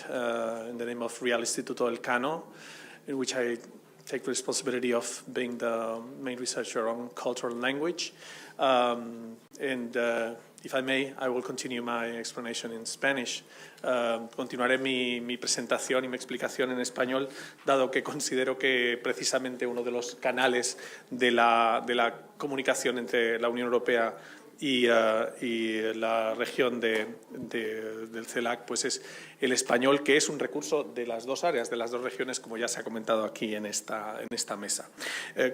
event in the name of Real Instituto Elcano, in which I take the responsibility of being the main researcher on cultural language. If I may, I will continue my explanation in Spanish. Continuaré mi presentación y mi explicación en español, dado que considero que precisamente uno de los canales de la comunicación entre la Unión Europea y la región del CELAC pues es el español, que es un recurso de las dos áreas, de las dos regiones, como ya se ha comentado aquí en esta mesa.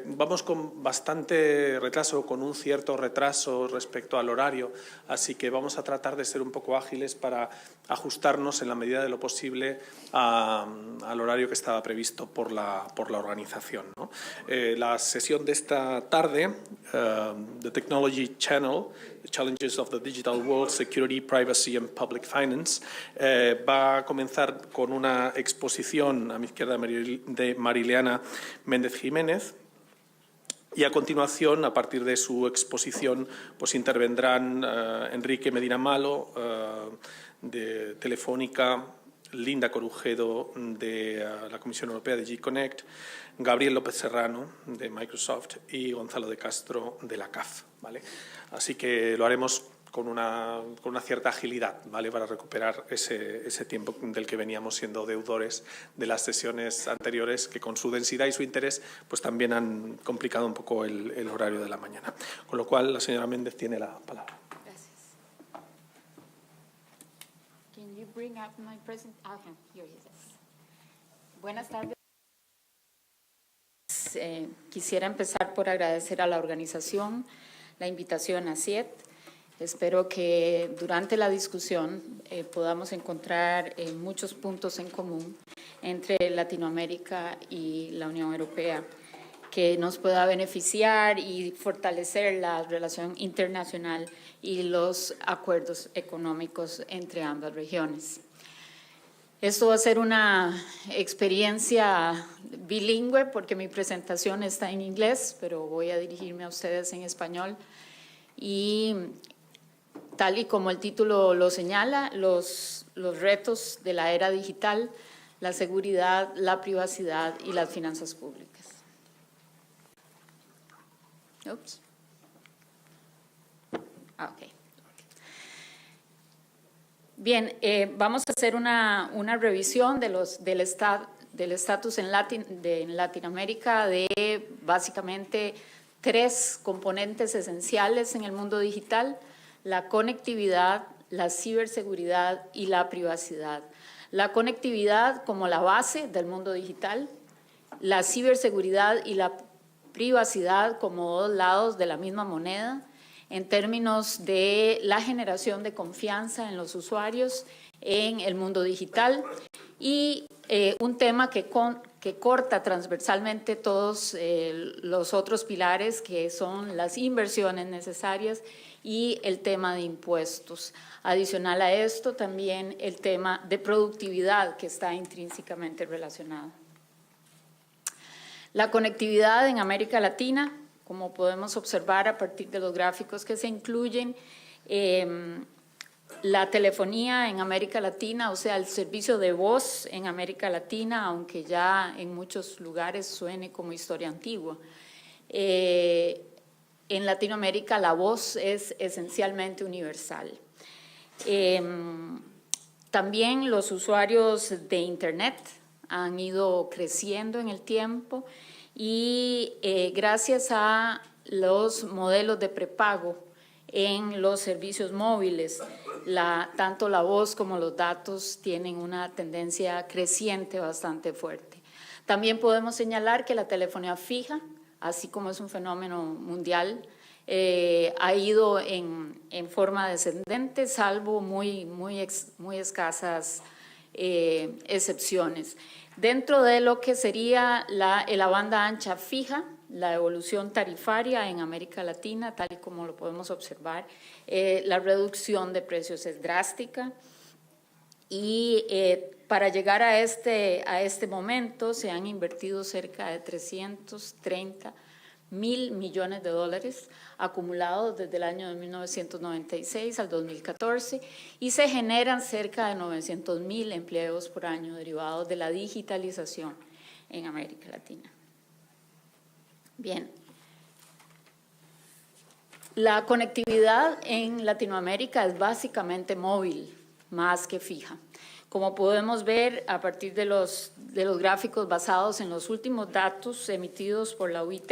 Vamos con bastante retraso, con un cierto retraso respecto al horario, así que vamos a tratar de ser un poco ágiles para ajustarnos en la medida de lo posible al horario que estaba previsto por la organización, ¿no? La sesión de esta tarde, The Technology Channel, The Challenges of the Digital World, Security, Privacy and Public Finance, va a comenzar con una exposición a mi izquierda de Marileana Méndez Jiménez, y a continuación, a partir de su exposición, pues intervendrán Enrique Medina Malo, de Telefónica, Linda Corujedo, de la Comisión Europea de G-Connect, Gabriel López Serrano, de Microsoft, y Gonzalo de Castro, de la CAF, ¿vale? Así que lo haremos con una cierta agilidad, ¿vale?, para recuperar ese tiempo del que veníamos siendo deudores de las sesiones anteriores, que con su densidad y su interés pues también han complicado un poco el horario de la mañana. Con lo cual, la señora Méndez tiene la palabra. Gracias. Can you bring up my present? Okay, here it is. Buenas tardes. Quisiera empezar por agradecer a la organización la invitación a CIET. Espero que durante la discusión podamos encontrar muchos puntos en común entre Latinoamérica y la Unión Europea, que nos pueda beneficiar y fortalecer la relación internacional y los acuerdos económicos entre ambas regiones. Esto va a ser una experiencia bilingüe porque mi presentación está en inglés, pero voy a dirigirme a ustedes en español. Y tal y como el título lo señala, los retos de la era digital, la seguridad, la privacidad y las finanzas públicas. Oops. Okay. Bien, vamos a hacer una revisión del estatus en Latinoamérica de básicamente 3 componentes esenciales en el mundo digital: la conectividad, la ciberseguridad y la privacidad. La conectividad como la base del mundo digital, la ciberseguridad y la privacidad como dos lados de la misma moneda, en términos de la generación de confianza en los usuarios en el mundo digital, y un tema que corta transversalmente todos los otros pilares, que son las inversiones necesarias y el tema de impuestos. Adicional a esto, también el tema de productividad, que está intrínsecamente relacionado. La conectividad en América Latina, como podemos observar a partir de los gráficos que se incluyen, la telefonía en América Latina, o sea, el servicio de voz en América Latina, aunque ya en muchos lugares suene como historia antigua, en Latinoamérica la voz es esencialmente universal. También los usuarios de Internet han ido creciendo en el tiempo y gracias a los modelos de prepago en los servicios móviles, tanto la voz como los datos tienen una tendencia creciente bastante fuerte. También podemos señalar que la telefonía fija, así como es un fenómeno mundial, ha ido en forma descendente, salvo muy escasas excepciones. Dentro de lo que sería la banda ancha fija, la evolución tarifaria en América Latina, tal y como lo podemos observar, la reducción de precios es drástica, y para llegar a este momento se han invertido cerca de 330 $1.000 millones acumulados desde el año de 1996 al 2014 y se generan cerca de 900.000 empleos por año derivados de la digitalización en América Latina. Bien. La conectividad en Latinoamérica es básicamente móvil, más que fija. Como podemos ver a partir de los gráficos basados en los últimos datos emitidos por la OIT,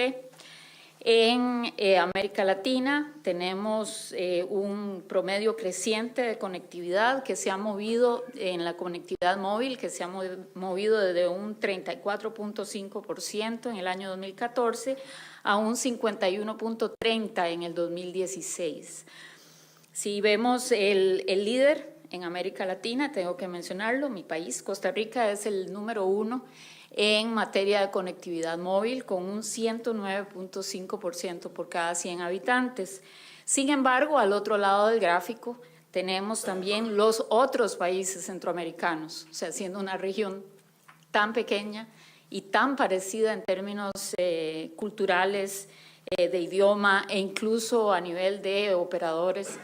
en América Latina tenemos un promedio creciente de conectividad que se ha movido en la conectividad móvil, que se ha movido desde un 34.5% en el año 2014 a un 51.30% en el 2016. Si vemos el líder en América Latina, tengo que mencionarlo, mi país, Costa Rica, es el número 1 en materia de conectividad móvil con un 109.5% por cada 100 habitantes. Sin embargo, al otro lado del gráfico tenemos también los otros países centroamericanos, o sea, siendo una región tan pequeña y tan parecida en términos culturales, de idioma e incluso a nivel de operadores.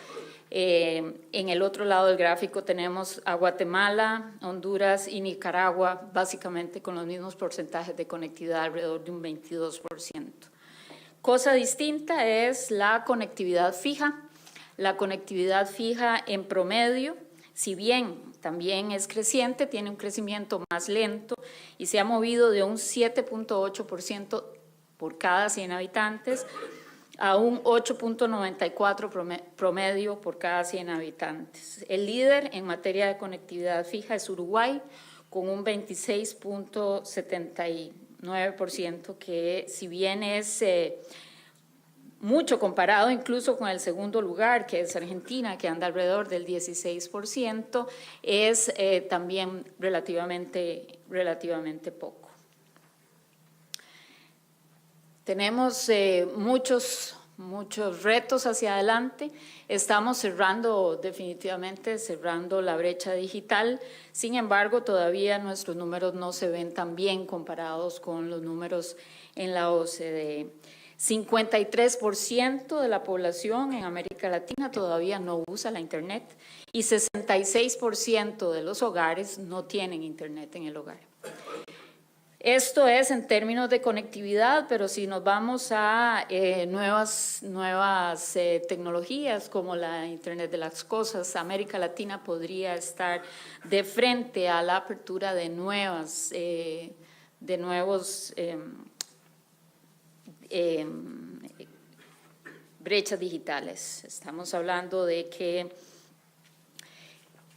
En el otro lado del gráfico tenemos a Guatemala, Honduras y Nicaragua, básicamente con los mismos porcentajes de conectividad, alrededor de un 22%. Cosa distinta es la conectividad fija. La conectividad fija en promedio, si bien también es creciente, tiene un crecimiento más lento y se ha movido de un 7.8% por cada 100 habitantes a un 8.94 promedio por cada 100 habitantes. El líder en materia de conectividad fija es Uruguay, con un 26.79%, que si bien es mucho comparado incluso con el segundo lugar, que es Argentina, que anda alrededor del 16%, es también relativamente poco. Tenemos muchos retos hacia adelante. Estamos definitivamente cerrando la brecha digital. Sin embargo, todavía nuestros números no se ven tan bien comparados con los números en la OCDE. 53% de la población en América Latina todavía no usa la Internet y 66% de los hogares no tienen Internet en el hogar. Esto es en términos de conectividad, pero si nos vamos a nuevas tecnologías como la Internet de las Cosas, América Latina podría estar de frente a la apertura de nuevos brechas digitales. Estamos hablando de que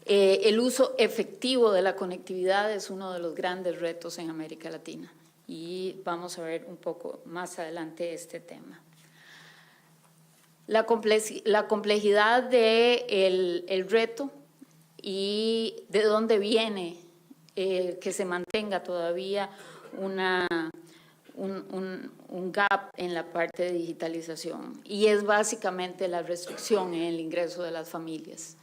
el uso efectivo de la conectividad es uno de los grandes retos en América Latina y vamos a ver un poco más adelante este tema. La complejidad del reto y de dónde viene que se mantenga todavía un gap en la parte de digitalización y es básicamente la restricción en el ingreso de las familias.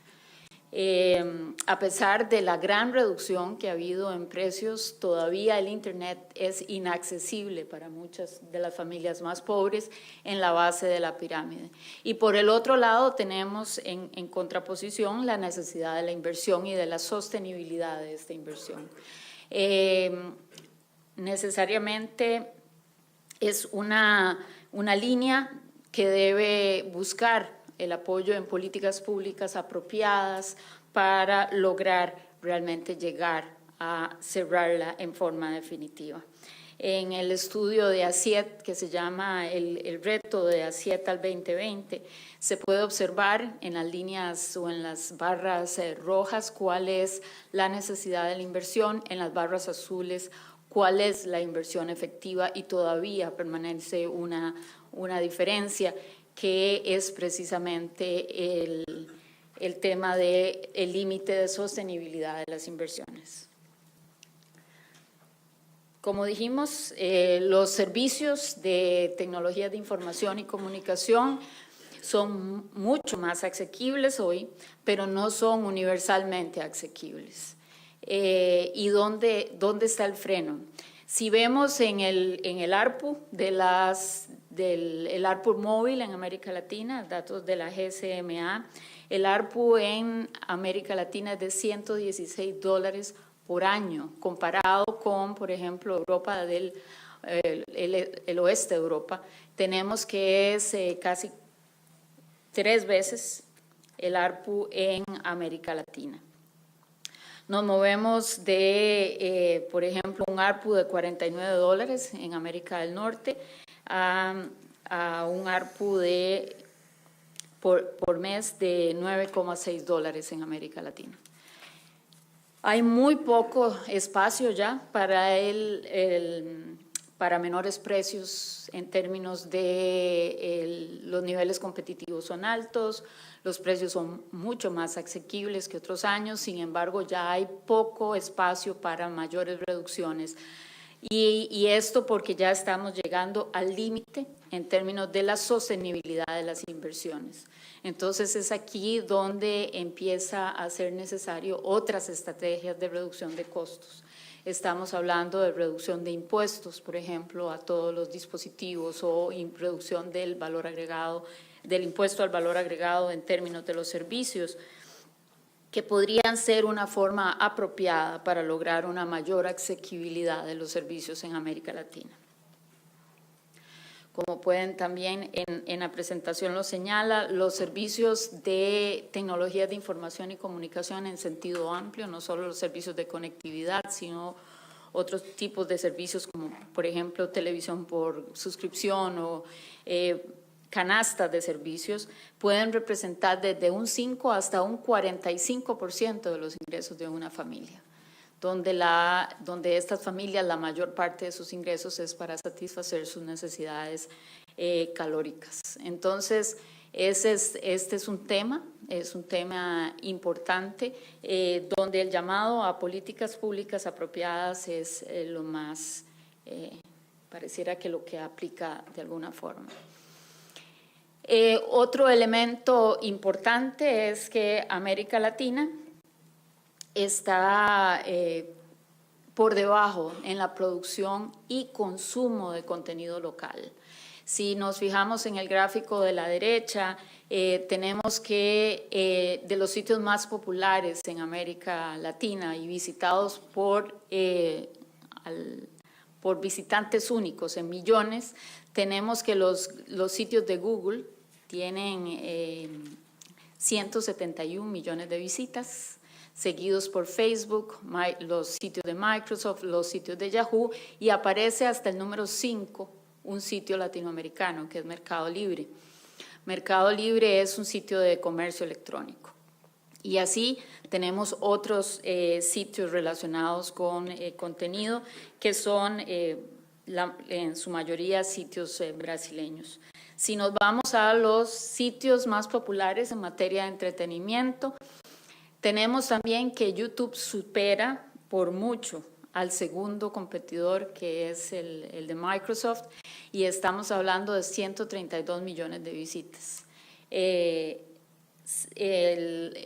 A pesar de la gran reducción que ha habido en precios, todavía el Internet es inaccesible para muchas de las familias más pobres en la base de la pirámide. Y por el otro lado tenemos en contraposición la necesidad de la inversión y de la sostenibilidad de esta inversión. Necesariamente es una línea que debe buscar el apoyo en políticas públicas apropiadas para lograr realmente llegar a cerrarla en forma definitiva. En el estudio de ACIET, que se llama el reto de ACIET al 2020, se puede observar en las líneas o en las barras rojas cuál es la necesidad de la inversión, en las barras azules cuál es la inversión efectiva y todavía permanece una diferencia que es precisamente el tema del límite de sostenibilidad de las inversiones. Como dijimos, los servicios de tecnologías de información y comunicación son mucho más asequibles hoy, pero no son universalmente asequibles. ¿Y dónde está el freno? Si vemos en el ARPU del ARPU móvil en América Latina, datos de la GSMA, el ARPU en América Latina es de $116 por año, comparado con, por ejemplo, Europa el oeste de Europa, tenemos que es casi 3 veces el ARPU en América Latina. Nos movemos de, por ejemplo, un ARPU de $49 en América del Norte a un ARPU por mes de $9,6 en América Latina. Hay muy poco espacio ya para menores precios en términos de los niveles competitivos son altos, los precios son mucho más asequibles que otros años, sin embargo ya hay poco espacio para mayores reducciones. Y esto porque ya estamos llegando al límite en términos de la sostenibilidad de las inversiones. Entonces es aquí donde empieza a ser necesario otras estrategias de reducción de costos. Estamos hablando de reducción de impuestos, por ejemplo, a todos los dispositivos o reducción del valor agregado, del impuesto al valor agregado en términos de los servicios, que podrían ser una forma apropiada para lograr una mayor asequibilidad de los servicios en América Latina. Como pueden también en la presentación lo señala, los servicios de tecnologías de información y comunicación en sentido amplio, no solo los servicios de conectividad, sino otros tipos de servicios como, por ejemplo, televisión por suscripción o canastas de servicios, pueden representar desde un 5 hasta un 45% de los ingresos de una familia, donde estas familias, la mayor parte de sus ingresos es para satisfacer sus necesidades calóricas. Entonces, este es un tema importante donde el llamado a políticas públicas apropiadas es lo más, pareciera que lo que aplica de alguna forma. Otro elemento importante es que América Latina está por debajo en la producción y consumo de contenido local. Si nos fijamos en el gráfico de la derecha, tenemos que de los sitios más populares en América Latina y visitados por visitantes únicos en millones, tenemos que los sitios de Google tienen 171 millones de visitas, seguidos por Facebook, los sitios de Microsoft, los sitios de Yahoo, y aparece hasta el número 5 un sitio latinoamericano que es Mercado Libre. Mercado Libre es un sitio de comercio electrónico. Y así tenemos otros sitios relacionados con contenido que son en su mayoría sitios brasileños. Si nos vamos a los sitios más populares en materia de entretenimiento, tenemos también que YouTube supera por mucho al segundo competidor, que es el de Microsoft, y estamos hablando de 132 millones de visitas.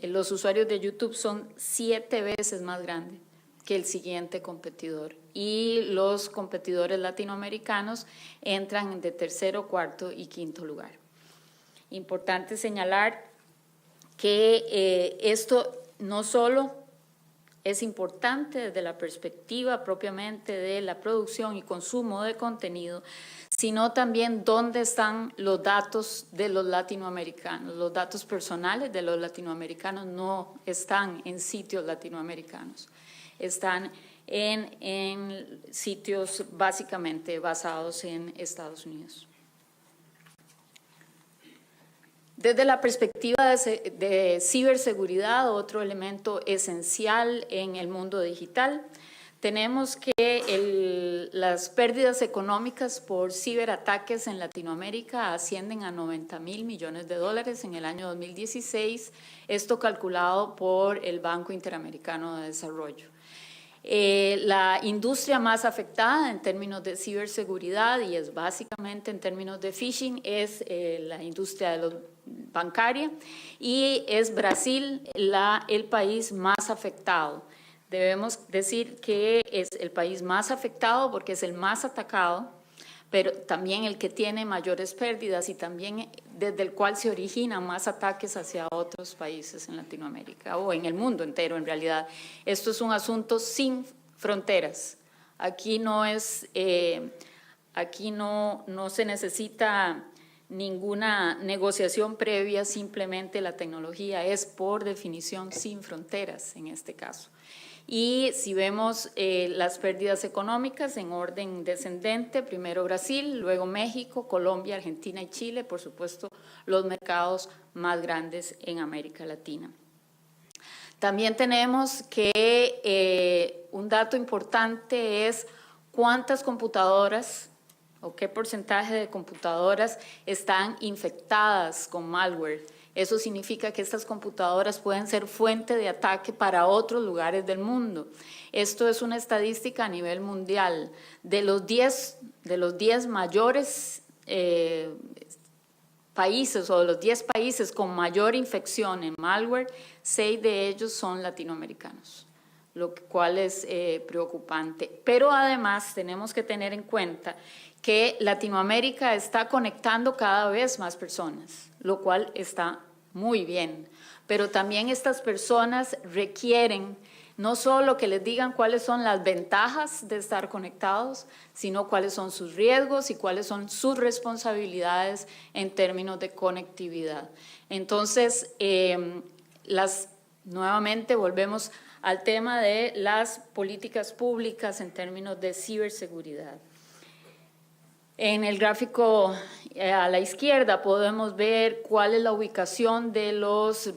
Los usuarios de YouTube son 7 veces más grandes que el siguiente competidor, y los competidores latinoamericanos entran de tercero, cuarto y quinto lugar. Importante señalar que esto no solo es importante desde la perspectiva propiamente de la producción y consumo de contenido, sino también dónde están los datos de los latinoamericanos. Los datos personales de los latinoamericanos no están en sitios latinoamericanos, están en sitios básicamente basados en Estados Unidos. Desde la perspectiva de ciberseguridad, otro elemento esencial en el mundo digital, tenemos que las pérdidas económicas por ciberataques en Latinoamérica ascienden a $90.000 millones en el año 2016, esto calculado por el Banco Interamericano de Desarrollo. La industria más afectada en términos de ciberseguridad, y es básicamente en términos de phishing, es la industria bancaria, y es Brasil el país más afectado debemos decir que es el país más afectado porque es el más atacado, pero también el que tiene mayores pérdidas y también desde el cual se originan más ataques hacia otros países en Latinoamérica o en el mundo entero en realidad. Esto es un asunto sin fronteras. Aquí no se necesita ninguna negociación previa, simplemente la tecnología es por definición sin fronteras en este caso. Y si vemos las pérdidas económicas en orden descendente, primero Brasil, luego México, Colombia, Argentina y Chile, por supuesto los mercados más grandes en América Latina. También tenemos que un dato importante es cuántas computadoras o qué porcentaje de computadoras están infectadas con malware. Eso significa que estas computadoras pueden ser fuente de ataque para otros lugares del mundo. Esto es una estadística a nivel mundial. De los 10 mayores países o de los 10 países con mayor infección en malware, 6 de ellos son latinoamericanos, lo cual es preocupante. Pero además tenemos que tener en cuenta que Latinoamérica está conectando cada vez más personas, lo cual está muy bien. Pero también estas personas requieren no solo que les digan cuáles son las ventajas de estar conectados, sino cuáles son sus riesgos y cuáles son sus responsabilidades en términos de conectividad. Entonces, nuevamente volvemos al tema de las políticas públicas en términos de ciberseguridad. En el gráfico a la izquierda podemos ver cuál es la ubicación de los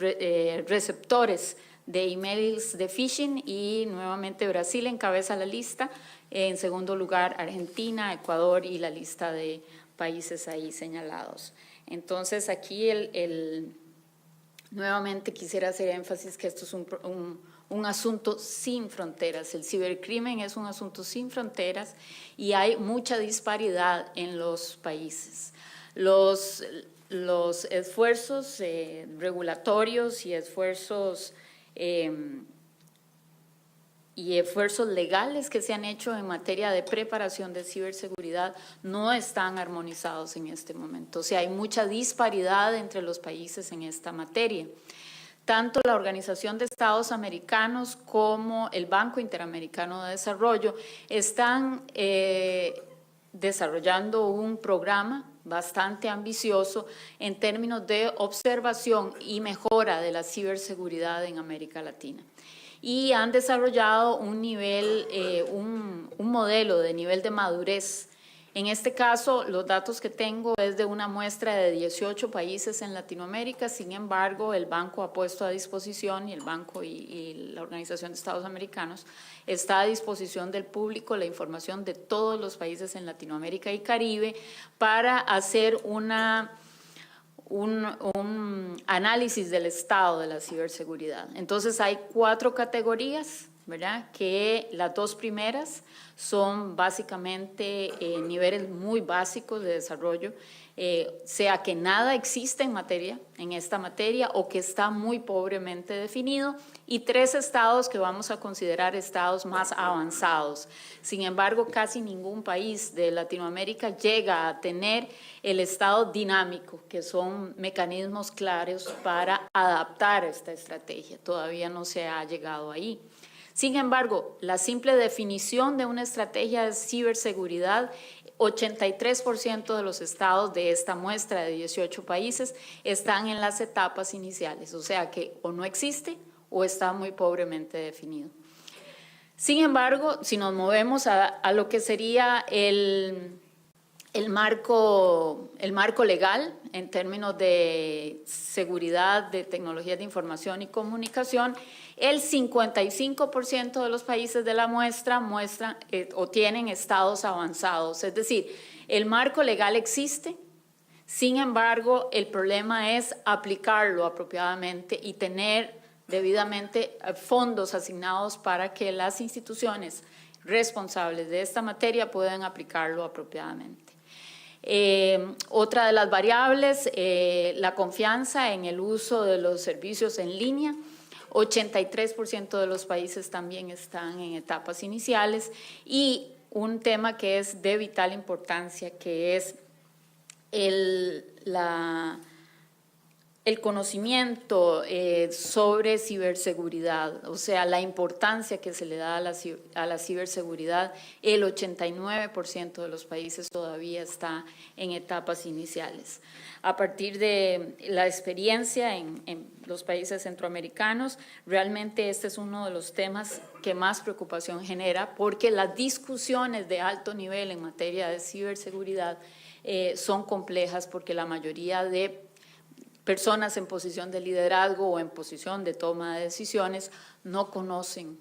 receptores de emails de phishing y nuevamente Brasil encabeza la lista, en segundo lugar Argentina, Ecuador y la lista de países ahí señalados. Entonces aquí nuevamente quisiera hacer énfasis que esto es un asunto sin fronteras. El cibercrimen es un asunto sin fronteras y hay mucha disparidad en los países. Los esfuerzos regulatorios y esfuerzos legales que se han hecho en materia de preparación de ciberseguridad no están armonizados en este momento. O sea, hay mucha disparidad entre los países en esta materia. Tanto la Organización de Estados Americanos como el Banco Interamericano de Desarrollo están desarrollando un programa bastante ambicioso en términos de observación y mejora de la ciberseguridad en América Latina. Y han desarrollado un modelo de nivel de madurez. En este caso, los datos que tengo es de una muestra de 18 países en Latinoamérica. Sin embargo, el banco ha puesto a disposición, y el banco y la Organización de Estados Americanos está a disposición del público la información de todos los países en Latinoamérica y Caribe para hacer un análisis del estado de la ciberseguridad. Entonces, hay 4 categorías, ¿verdad? Que las 2 primeras son básicamente niveles muy básicos de desarrollo, sea que nada existe en esta materia o que está muy pobremente definido, y 3 estados que vamos a considerar estados más avanzados. Sin embargo, casi ningún país de Latinoamérica llega a tener el estado dinámico, que son mecanismos claros para adaptar esta estrategia. Todavía no se ha llegado ahí. Sin embargo, la simple definición de una estrategia de ciberseguridad, 83% de los estados de esta muestra de 18 países están en las etapas iniciales, o sea que o no existe o está muy pobremente definido. Sin embargo, si nos movemos a lo que sería el marco legal en términos de seguridad de tecnologías de información y comunicación, el 55% de los países de la muestra muestran o tienen estados avanzados. Es decir, el marco legal existe, sin embargo, el problema es aplicarlo apropiadamente y tener debidamente fondos asignados para que las instituciones responsables de esta materia puedan aplicarlo apropiadamente. Otra de las variables, la confianza en el uso de los servicios en línea 83% de los países también están en etapas iniciales, y un tema que es de vital importancia, que es el conocimiento sobre ciberseguridad, o sea, la importancia que se le da a la ciberseguridad. El 89% de los países todavía está en etapas iniciales. A partir de la experiencia en los países centroamericanos, realmente este es uno de los temas que más preocupación genera, porque las discusiones de alto nivel en materia de ciberseguridad son complejas, porque la mayoría de personas en posición de liderazgo o en posición de toma de decisiones no conocen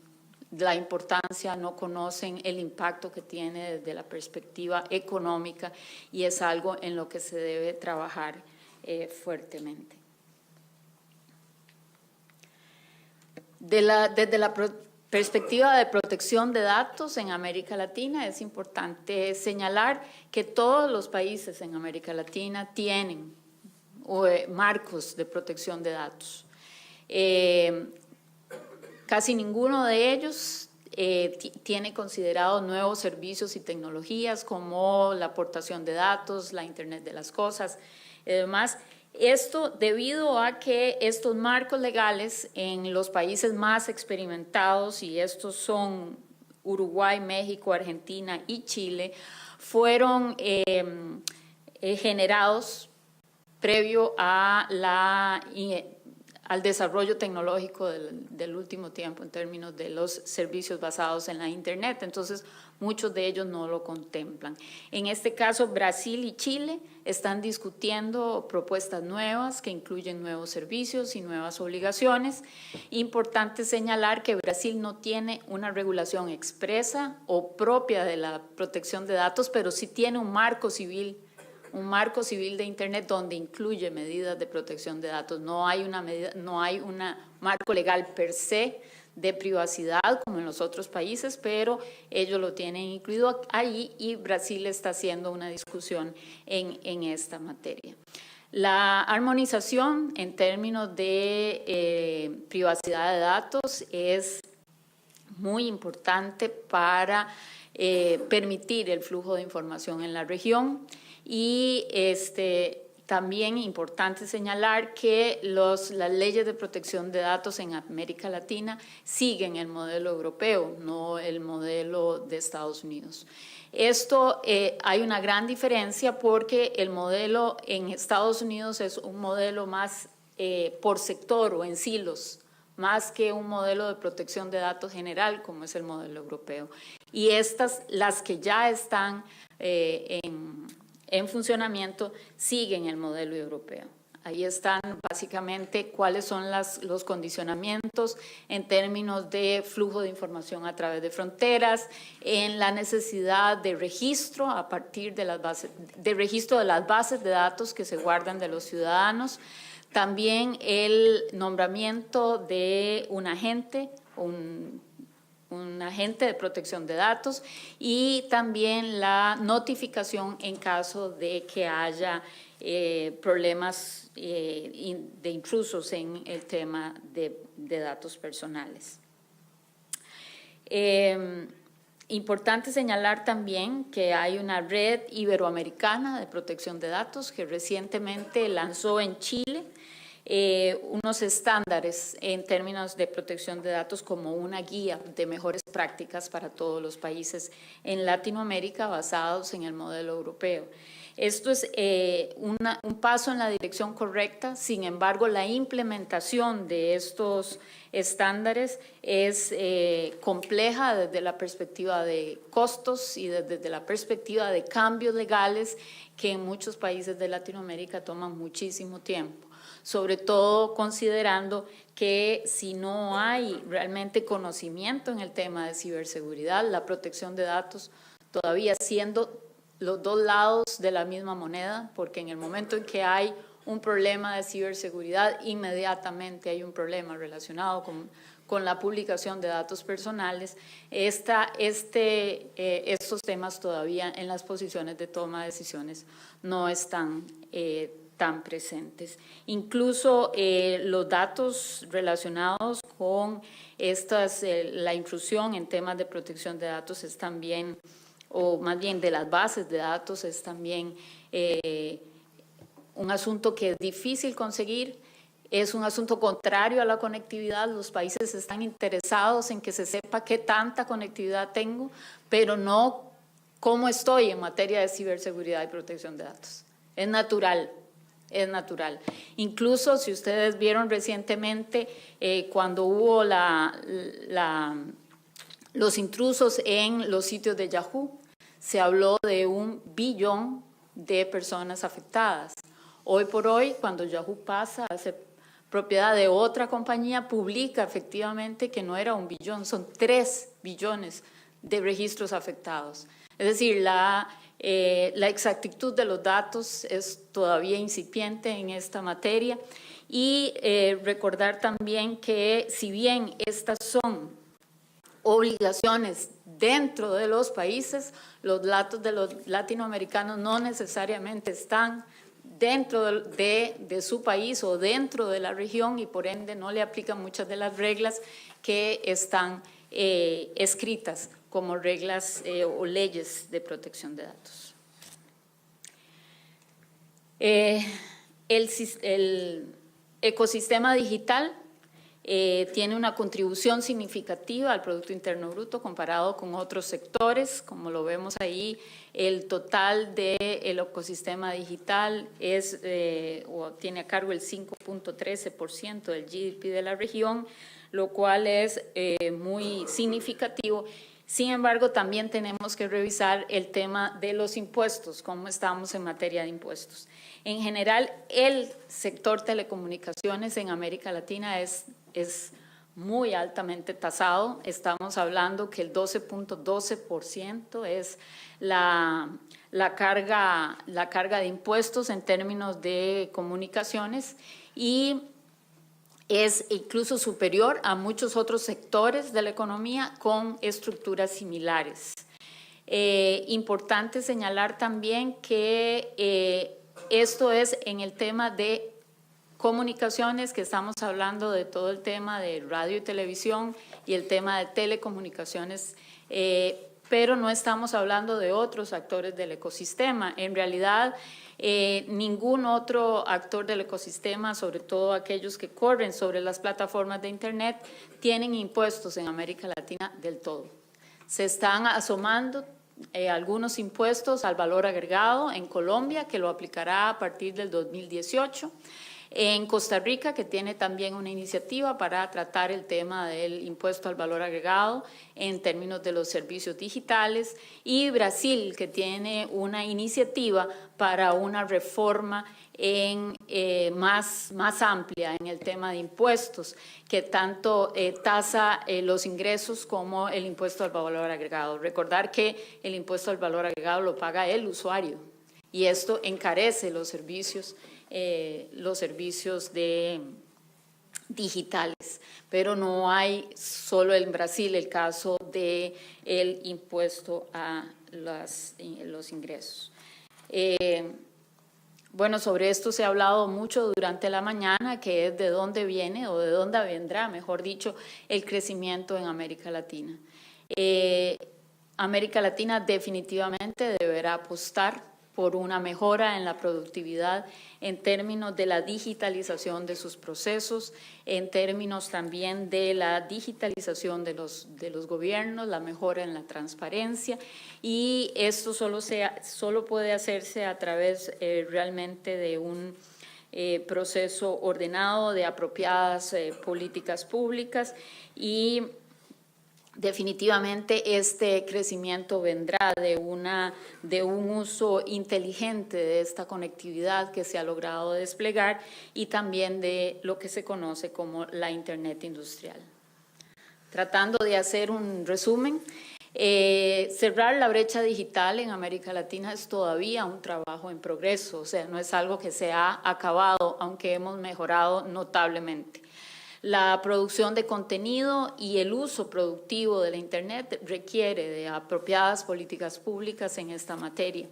la importancia, no conocen el impacto que tiene desde la perspectiva económica, y es algo en lo que se debe trabajar fuertemente. Desde la perspectiva de protección de datos en América Latina, es importante señalar que todos los países en América Latina tienen marcos de protección de datos. Casi ninguno de ellos tiene considerado nuevos servicios y tecnologías como la aportación de datos, la Internet de las cosas y demás. Esto debido a que estos marcos legales en los países más experimentados, y estos son Uruguay, México, Argentina y Chile, fueron generados previo al desarrollo tecnológico del último tiempo en términos de los servicios basados en la Internet. Entonces, muchos de ellos no lo contemplan. En este caso, Brasil y Chile están discutiendo propuestas nuevas que incluyen nuevos servicios y nuevas obligaciones. Importante señalar que Brasil no tiene una regulación expresa o propia de la protección de datos, pero sí tiene un marco civil de Internet donde incluye medidas de protección de datos. No hay un marco legal per se de privacidad como en los otros países, pero ellos lo tienen incluido ahí, y Brasil está haciendo una discusión en esta materia. La armonización en términos de privacidad de datos es muy importante para permitir el flujo de información en la región. Y también importante señalar que las leyes de protección de datos en América Latina siguen el modelo europeo, no el modelo de Estados Unidos. Esto hay una gran diferencia, porque el modelo en Estados Unidos es un modelo más por sector o en silos, más que un modelo de protección de datos general como es el modelo europeo. Y las que ya están en funcionamiento, siguen el modelo europeo. Ahí están básicamente cuáles son los condicionamientos en términos de flujo de información a través de fronteras, en la necesidad de registro a partir de las bases de datos que se guardan de los ciudadanos, también el nombramiento de un agente de protección de datos, y también la notificación en caso de que haya problemas de intrusos en el tema de datos personales. Importante señalar también que hay una red iberoamericana de protección de datos que recientemente lanzó en Chile unos estándares en términos de protección de datos como una guía de mejores prácticas para todos los países en Latinoamérica basados en el modelo europeo. Esto es un paso en la dirección correcta. Sin embargo, la implementación de estos estándares es compleja desde la perspectiva de costos y desde la perspectiva de cambios legales que en muchos países de Latinoamérica toman muchísimo tiempo, sobre todo considerando que si no hay realmente conocimiento en el tema de ciberseguridad, la protección de datos todavía siendo los dos lados de la misma moneda, porque en el momento en que hay un problema de ciberseguridad, inmediatamente hay un problema relacionado con la publicación de datos personales. Estos temas todavía en las posiciones de toma de decisiones no están están presentes. Incluso los datos relacionados con la intrusión en temas de protección de datos es también, o más bien de las bases de datos, es también un asunto que es difícil conseguir. Es un asunto contrario a la conectividad. Los países están interesados en que se sepa qué tanta conectividad tengo, pero no cómo estoy en materia de ciberseguridad y protección de datos. Es natural, es natural. Incluso si ustedes vieron recientemente cuando hubo los intrusos en los sitios de Yahoo, se habló de 1 billón de personas afectadas. Hoy por hoy, cuando Yahoo pasa a ser propiedad de otra compañía, publica efectivamente que no era 1 billón, son 3 billones de registros afectados. Es decir, la exactitud de los datos es todavía incipiente en esta materia y recordar también que si bien estas son obligaciones dentro de los países, los datos de los latinoamericanos no necesariamente están dentro de su país o dentro de la región y por ende no le aplican muchas de las reglas que están escritas como reglas o leyes de protección de datos. El ecosistema digital tiene una contribución significativa al Producto Interno Bruto comparado con otros sectores. Como lo vemos ahí, el total del ecosistema digital tiene a cargo el 5.13% del GDP de la región, lo cual es muy significativo. Sin embargo, también tenemos que revisar el tema de los impuestos, cómo estamos en materia de impuestos. En general, el sector telecomunicaciones en América Latina es muy altamente tasado. Estamos hablando que el 12.12% es la carga de impuestos en términos de comunicaciones y es incluso superior a muchos otros sectores de la economía con estructuras similares. Importante señalar también que esto es en el tema de comunicaciones, que estamos hablando de todo el tema de radio y televisión y el tema de telecomunicaciones, pero no estamos hablando de otros actores del ecosistema. En realidad, ningún otro actor del ecosistema, sobre todo aquellos que corren sobre las plataformas de Internet, tienen impuestos en América Latina del todo. Se están asomando algunos impuestos al valor agregado en Colombia, que lo aplicará a partir del 2018. En Costa Rica, que tiene también una iniciativa para tratar el tema del impuesto al valor agregado en términos de los servicios digitales, y Brasil, que tiene una iniciativa para una reforma más amplia en el tema de impuestos, que tanto tasa los ingresos como el impuesto al valor agregado. Recordar que el impuesto al valor agregado lo paga el usuario y esto encarece los servicios digitales, pero no hay solo en Brasil el caso del impuesto a los ingresos. Bueno, sobre esto se ha hablado mucho durante la mañana, que es de dónde viene o de dónde vendrá, mejor dicho, el crecimiento en América Latina. América Latina definitivamente deberá apostar por una mejora en la productividad en términos de la digitalización de sus procesos, en términos también de la digitalización de los gobiernos, la mejora en la transparencia, y esto solo puede hacerse a través realmente de un proceso ordenado, de apropiadas políticas públicas, y definitivamente este crecimiento vendrá de un uso inteligente de esta conectividad que se ha logrado desplegar y también de lo que se conoce como la Internet industrial. Tratando de hacer un resumen, cerrar la brecha digital en América Latina es todavía un trabajo en progreso, o sea, no es algo que se ha acabado, aunque hemos mejorado notablemente. La producción de contenido y el uso productivo de la Internet requiere de apropiadas políticas públicas en esta materia.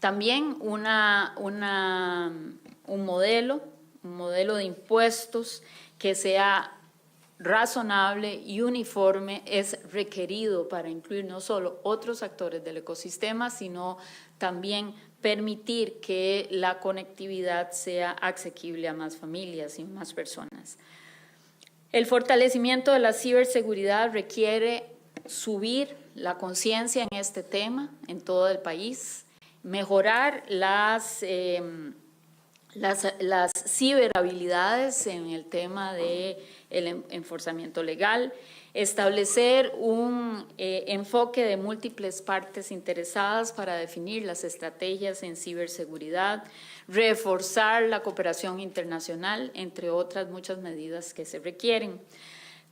También un modelo de impuestos que sea razonable y uniforme es requerido para incluir no solo otros actores del ecosistema, sino también permitir que la conectividad sea asequible a más familias y más personas. El fortalecimiento de la ciberseguridad requiere subir la conciencia en este tema en todo el país, mejorar las ciberhabilidades en el tema del enforzamiento legal, establecer un enfoque de múltiples partes interesadas para definir las estrategias en ciberseguridad, reforzar la cooperación internacional, entre otras muchas medidas que se requieren.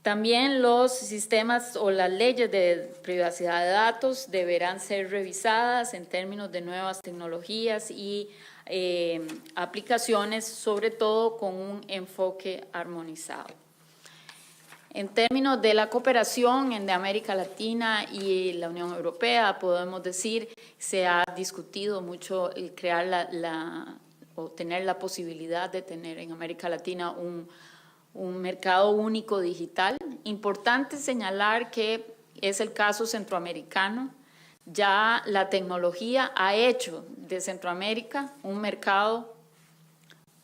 También los sistemas o las leyes de privacidad de datos deberán ser revisadas en términos de nuevas tecnologías y aplicaciones, sobre todo con un enfoque armonizado. En términos de la cooperación de América Latina y la Unión Europea, podemos decir, se ha discutido mucho el crear o tener la posibilidad de tener en América Latina un mercado único digital. Importante señalar que es el caso centroamericano. Ya la tecnología ha hecho de Centroamérica un mercado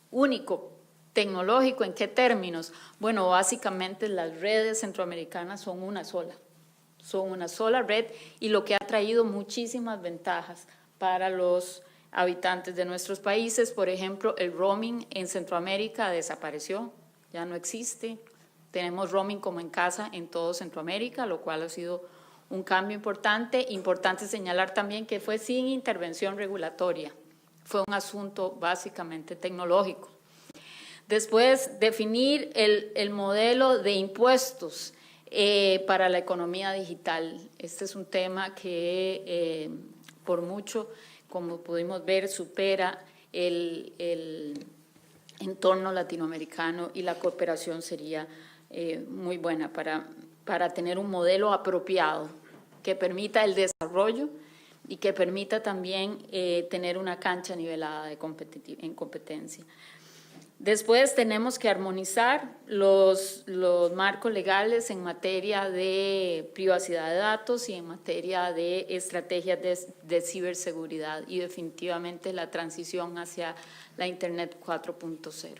único, tecnológico. ¿En qué términos? Bueno, básicamente las redes centroamericanas son una sola red, y lo que ha traído muchísimas ventajas para los habitantes de nuestros países. Por ejemplo, el roaming en Centroamérica desapareció, ya no existe. Tenemos roaming como en casa en todo Centroamérica, lo cual ha sido un cambio importante. Importante señalar también que fue sin intervención regulatoria, fue un asunto básicamente tecnológico. Después, definir el modelo de impuestos para la economía digital. Este es un tema que por mucho, como pudimos ver, supera el entorno latinoamericano, y la cooperación sería muy buena para tener un modelo apropiado que permita el desarrollo y que permita también tener una cancha nivelada en competencia. Después tenemos que armonizar los marcos legales en materia de privacidad de datos y en materia de estrategias de ciberseguridad, y definitivamente la transición hacia la Internet 4.0.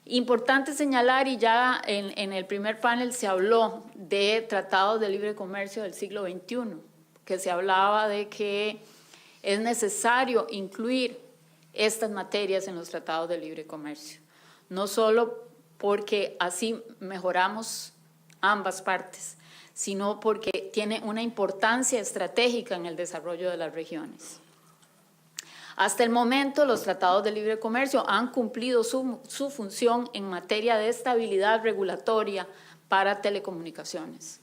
Importante señalar, y ya en el primer panel se habló de tratados de libre comercio del siglo XXI, que se hablaba de que es necesario incluir estas materias en los tratados de libre comercio, no solo porque así mejoramos ambas partes, sino porque tiene una importancia estratégica en el desarrollo de las regiones. Hasta el momento, los tratados de libre comercio han cumplido su función en materia de estabilidad regulatoria para telecomunicaciones.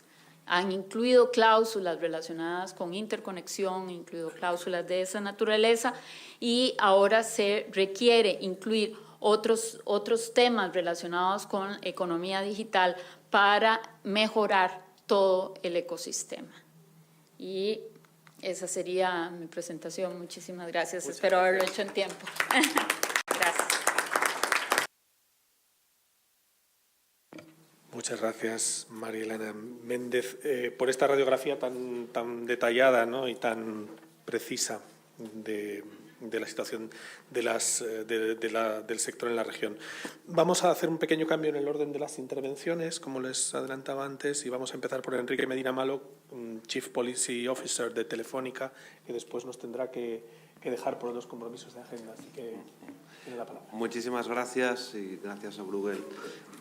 Han incluido cláusulas relacionadas con interconexión, incluido cláusulas de esa naturaleza, y ahora se requiere incluir otros temas relacionados con economía digital para mejorar todo el ecosistema. Y esa sería mi presentación. Muchísimas gracias. Espero haberlo hecho en tiempo. Gracias. Muchas gracias, María Elena Méndez, por esta radiografía tan detallada, ¿no?, y tan precisa de la situación del sector en la región. Vamos a hacer un pequeño cambio en el orden de las intervenciones, como les adelantaba antes, y vamos a empezar por Enrique Medina Malo, Chief Policy Officer de Telefónica, que después nos tendrá que dejar por los compromisos de agenda. Así que tiene la palabra. Muchísimas gracias, y gracias a Bruegel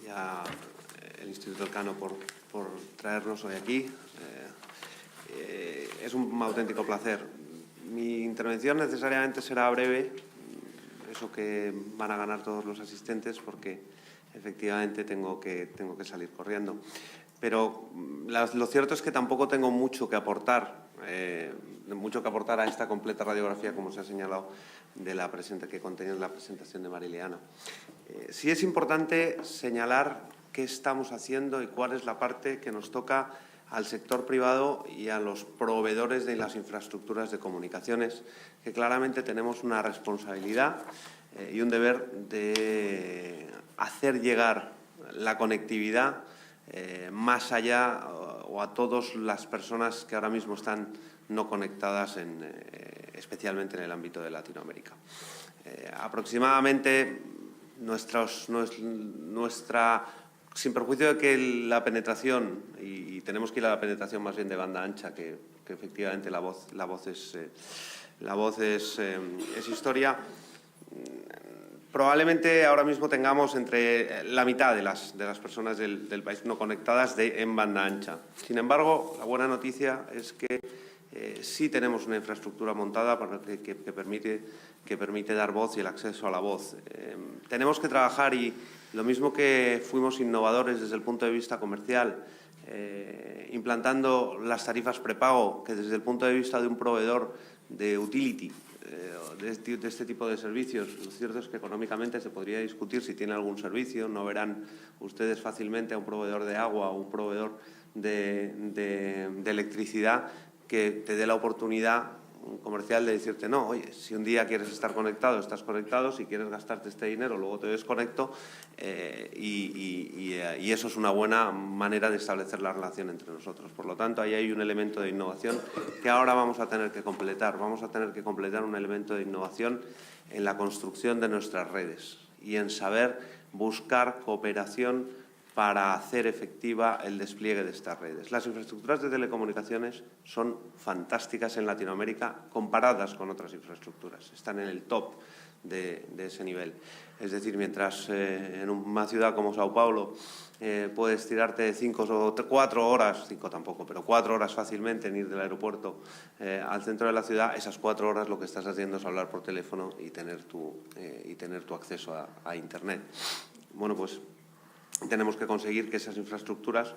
y al Instituto Elcano por traernos hoy aquí. Es un auténtico placer. Mi intervención necesariamente será breve, eso que van a ganar todos los asistentes, porque efectivamente tengo que salir corriendo. Pero lo cierto es que tampoco tengo mucho que aportar a esta completa radiografía, como se ha señalado, que contenía en la presentación de María Elena. Sí es importante señalar qué estamos haciendo y cuál es la parte que nos toca al sector privado y a los proveedores de las infraestructuras de comunicaciones, que claramente tenemos una responsabilidad y un deber de hacer llegar la conectividad más allá o a todas las personas que ahora mismo están no conectadas, especialmente en el ámbito de Latinoamérica. Aproximadamente sin perjuicio de que la penetración, y tenemos que ir a la penetración más bien de banda ancha, que efectivamente la voz es historia. Probablemente ahora mismo tengamos entre la mitad de las personas del país no conectadas en banda ancha. Sin embargo, la buena noticia es que sí tenemos una infraestructura montada que permite dar voz y el acceso a la voz. Tenemos que trabajar, y lo mismo que fuimos innovadores desde el punto de vista comercial, implantando las tarifas prepago, que desde el punto de vista de un proveedor de utility, de este tipo de servicios, lo cierto es que económicamente se podría discutir si tiene algún servicio. No verán ustedes fácilmente a un proveedor de agua o un proveedor de electricidad que te dé la oportunidad comercial de decirte: no, oye, si un día quieres estar conectado, estás conectado; si quieres gastarte este dinero, luego te desconecto, y eso es una buena manera de establecer la relación entre nosotros. Por lo tanto, ahí hay un elemento de innovación que ahora vamos a tener que completar. Vamos a tener que completar un elemento de innovación en la construcción de nuestras redes y en saber buscar cooperación para hacer efectiva el despliegue de estas redes. Las infraestructuras de telecomunicaciones son fantásticas en Latinoamérica comparadas con otras infraestructuras. Están en el top de ese nivel. Es decir, mientras en una ciudad como Sao Paulo puedes tirarte 5 o 4 horas, 5 tampoco, pero 4 horas fácilmente en ir del aeropuerto al centro de la ciudad, esas 4 horas lo que estás haciendo es hablar por teléfono y tener tu acceso a Internet. Bueno, pues tenemos que conseguir que esas infraestructuras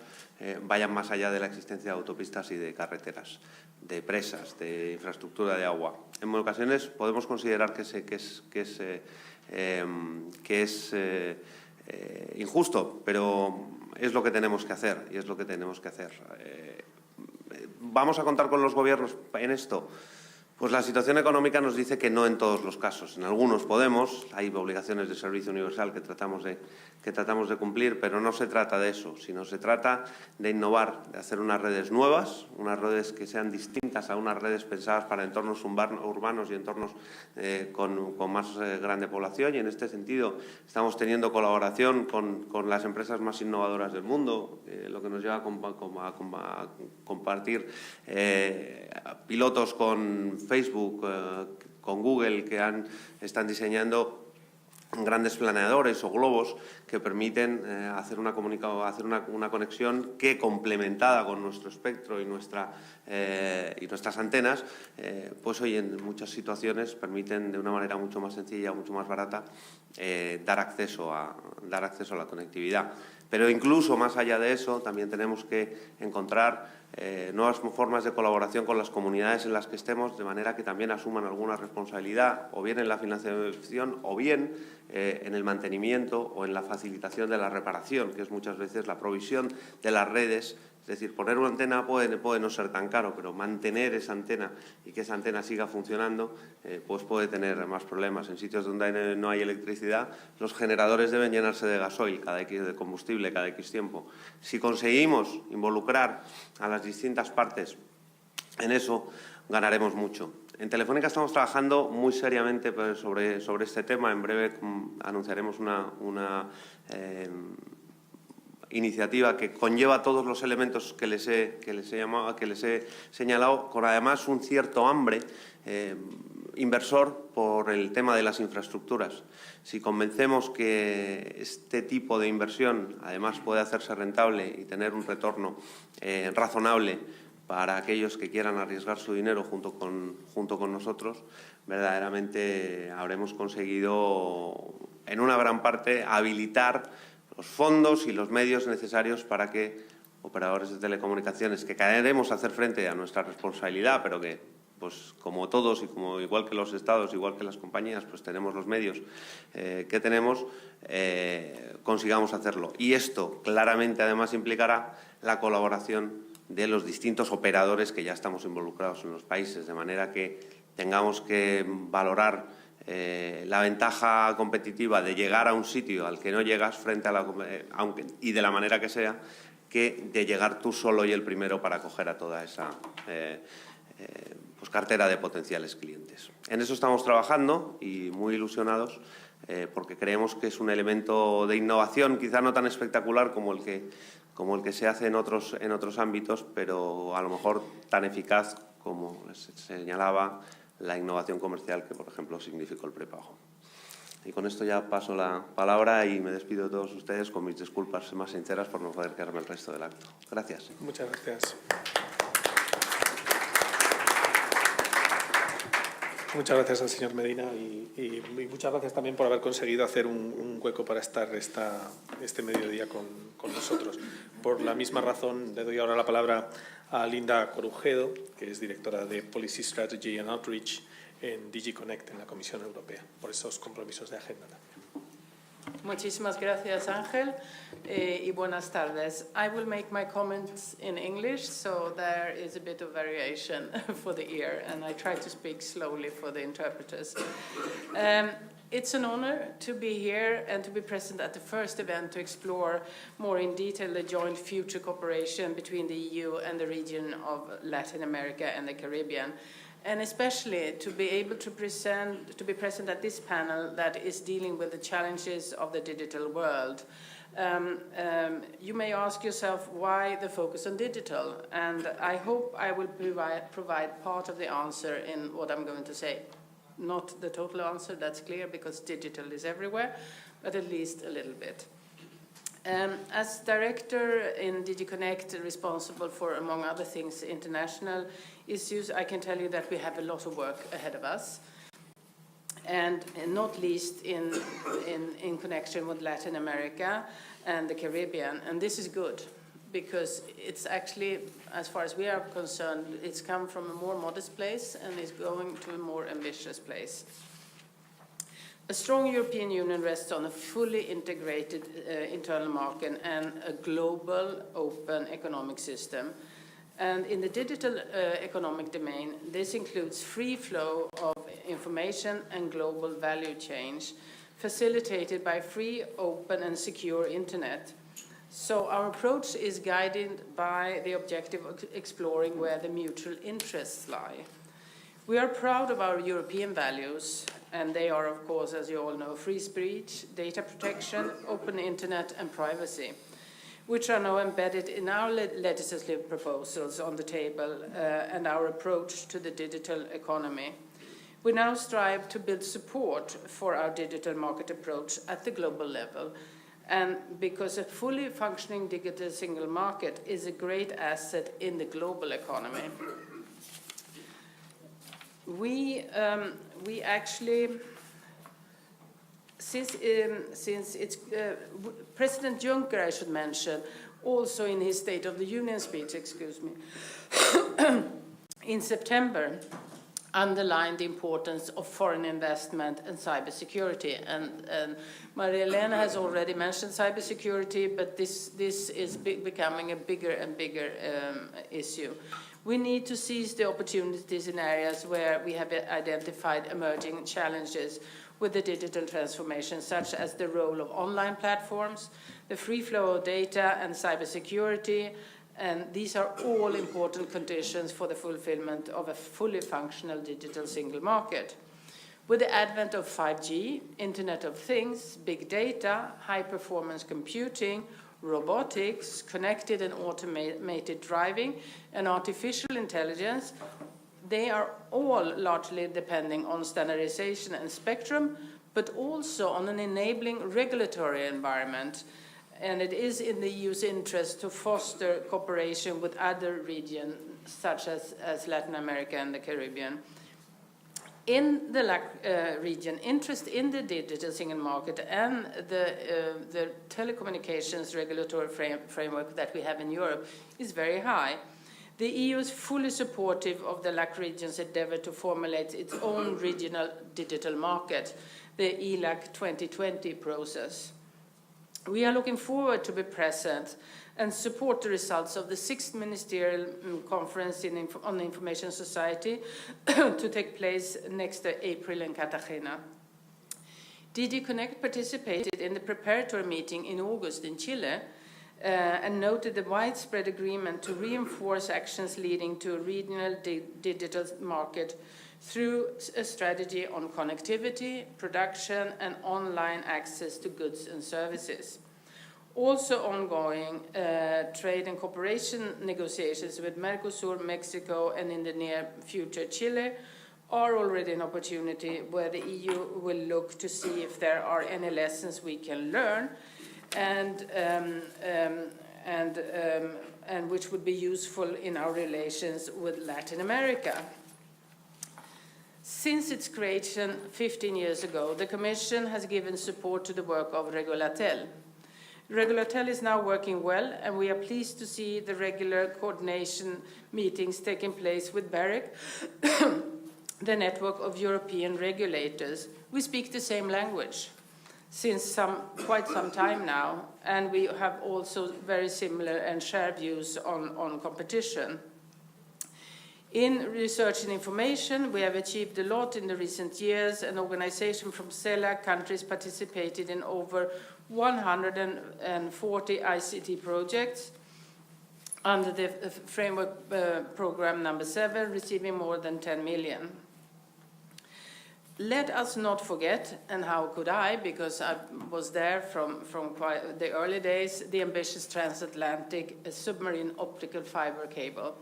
vayan más allá de la existencia de autopistas y de carreteras, de presas, de infraestructura de agua. En ocasiones podemos considerar que es injusto, pero es lo que tenemos que hacer y es lo que tenemos que hacer. ¿Vamos a contar con los gobiernos en esto? Pues la situación económica nos dice que no en todos los casos. En algunos podemos, hay obligaciones de servicio universal que tratamos de cumplir, pero no se trata de eso, sino se trata de innovar, de hacer unas redes nuevas, unas redes que sean distintas a unas redes pensadas para entornos urbanos y entornos con más grande población. Y en este sentido estamos teniendo colaboración con las empresas más innovadoras del mundo, lo que nos lleva a compartir pilotos con Facebook, con Google, que están diseñando grandes planeadores o globos que permiten hacer una conexión que, complementada con nuestro espectro y nuestras antenas, pues hoy en muchas situaciones permiten de una manera mucho más sencilla, mucho más barata, dar acceso a la conectividad. Pero incluso más allá de eso, también tenemos que encontrar nuevas formas de colaboración con las comunidades en las que estemos, de manera que también asuman alguna responsabilidad, o bien en la financiación, o bien en el mantenimiento o en la facilitación de la reparación, que es muchas veces la provisión de las redes. Es decir, poner una antena puede no ser tan caro, pero mantener esa antena y que esa antena siga funcionando, pues puede tener más problemas. En sitios donde no hay electricidad, los generadores deben llenarse de gasoil, de combustible, cada X tiempo. Si conseguimos involucrar a las distintas partes en eso, ganaremos mucho. En Telefónica estamos trabajando muy seriamente sobre este tema. En breve anunciaremos una iniciativa que conlleva todos los elementos que les he señalado, con además un cierto hambre inversor por el tema de las infraestructuras. Si convencemos que este tipo de inversión además puede hacerse rentable y tener un retorno razonable para aquellos que quieran arriesgar su dinero junto con nosotros, verdaderamente habremos conseguido en una gran parte habilitar los fondos y los medios necesarios para que operadores de telecomunicaciones, que queremos hacer frente a nuestra responsabilidad, pero que, pues como todos y igual que los estados, igual que las compañías, pues tenemos los medios que tenemos, consigamos hacerlo. Y esto claramente además implicará la colaboración de los distintos operadores que ya estamos involucrados en los países, de manera que tengamos que valorar la ventaja competitiva de llegar a un sitio al que no llegas frente a y de la manera que sea, que de llegar tú solo y el primero para acoger a toda esa pues cartera de potenciales clientes. En eso estamos trabajando y muy ilusionados porque creemos que es un elemento de innovación, quizá no tan espectacular como el que se hace en otros ámbitos, pero a lo mejor tan eficaz como les señalaba la innovación comercial que, por ejemplo, significó el prepago. Y con esto ya paso la palabra y me despido de todos ustedes con mis disculpas más sinceras por no poder quedarme el resto del acto. Gracias. Muchas gracias. Muchas gracias al señor Medina y muchas gracias también por haber conseguido hacer un hueco para estar este mediodía con nosotros. Por la misma razón, le doy ahora la palabra a Linda Corujedo, que es directora de Policy Strategy and Outreach en DG Connect, en la Comisión Europea, por esos compromisos de agenda también. Muchísimas gracias, Ángel, y buenas tardes. I will make my comments in English, so there is a bit of variation for the ear, and I try to speak slowly for the interpreters. It's an honor to be here and to be present at the first event to explore more in detail the joint future cooperation between the EU and the region of Latin America and the Caribbean. And especially to be able to be present at this panel that is dealing with the challenges of the digital world. You may ask yourself why the focus on digital, and I hope I will provide part of the answer in what I'm going to say. Not the total answer, that's clear, because digital is everywhere, but at least a little bit. As director in DG Connect, responsible for, among other things, international issues, I can tell you that we have a lot of work ahead of us, and not least in connection with Latin America and the Caribbean. And this is good, because it's actually, as far as we are concerned, it's come from a more modest place and is going to a more ambitious place. A strong European Union rests on a fully integrated internal market and a global open economic system. And in the digital economic domain, this includes free flow of information and global value change, facilitated by free, open, and secure internet. So our approach is guided by the objective of exploring where the mutual interests lie. We are proud of our European values, and they are, of course, as you all know, free speech, data protection, open internet, and privacy, which are now embedded in our legislative proposals on the table and our approach to the digital economy. We now strive to build support for our digital market approach at the global level, and because a fully functioning digital single market is a great asset in the global economy. We actually, since it's President Juncker, I should mention, also in his State of the Union speech, in September, underlined the importance of foreign investment and cybersecurity. And Maria-Elena has already mentioned cybersecurity, but this is becoming a bigger and bigger issue. We need to seize the opportunities in areas where we have identified emerging challenges with the digital transformation, such as the role of online platforms, the free flow of data, and cybersecurity. And these are all important conditions for the fulfillment of a fully functional digital single market. With the advent of 5G, Internet of Things, big data, high-performance computing, robotics, connected and automated driving, and artificial intelligence, they are all largely depending on standardization and spectrum, but also on an enabling regulatory environment. And it is in the EU's interest to foster cooperation with other regions, such as Latin America and the Caribbean. In the LAC region, interest in the digital single market and the telecommunications regulatory framework that we have in Europe is very high. The EU is fully supportive of the LAC region's endeavor to formulate its own regional digital market, the ELAC 2020 process. We are looking forward to be present and support the results of the 6th Ministerial Conference on the Information Society to take place next April in Cartagena. DG Connect participated in the preparatory meeting in August in Chile and noted the widespread agreement to reinforce actions leading to a regional digital market through a strategy on connectivity, production, and online access to goods and services. Also ongoing trade and cooperation negotiations with Mercosur, Mexico, and in the near future Chile are already an opportunity where the EU will look to see if there are any lessons we can learn and which would be useful in our relations with Latin America. Since its creation 15 years ago, the Commission has given support to the work of Regulatel. Regulatel is now working well, and we are pleased to see the regular coordination meetings taking place with BEREC, the network of European regulators. We speak the same language since quite some time now, and we have also very similar and shared views on competition. In research and information, we have achieved a lot in the recent years. An organization from CELAC countries participated in over 140 ICT projects under the framework program number 7, receiving more than 10 million. Let us not forget, and how could I, because I was there from quite the early days, the ambitious transatlantic submarine optical fiber cable.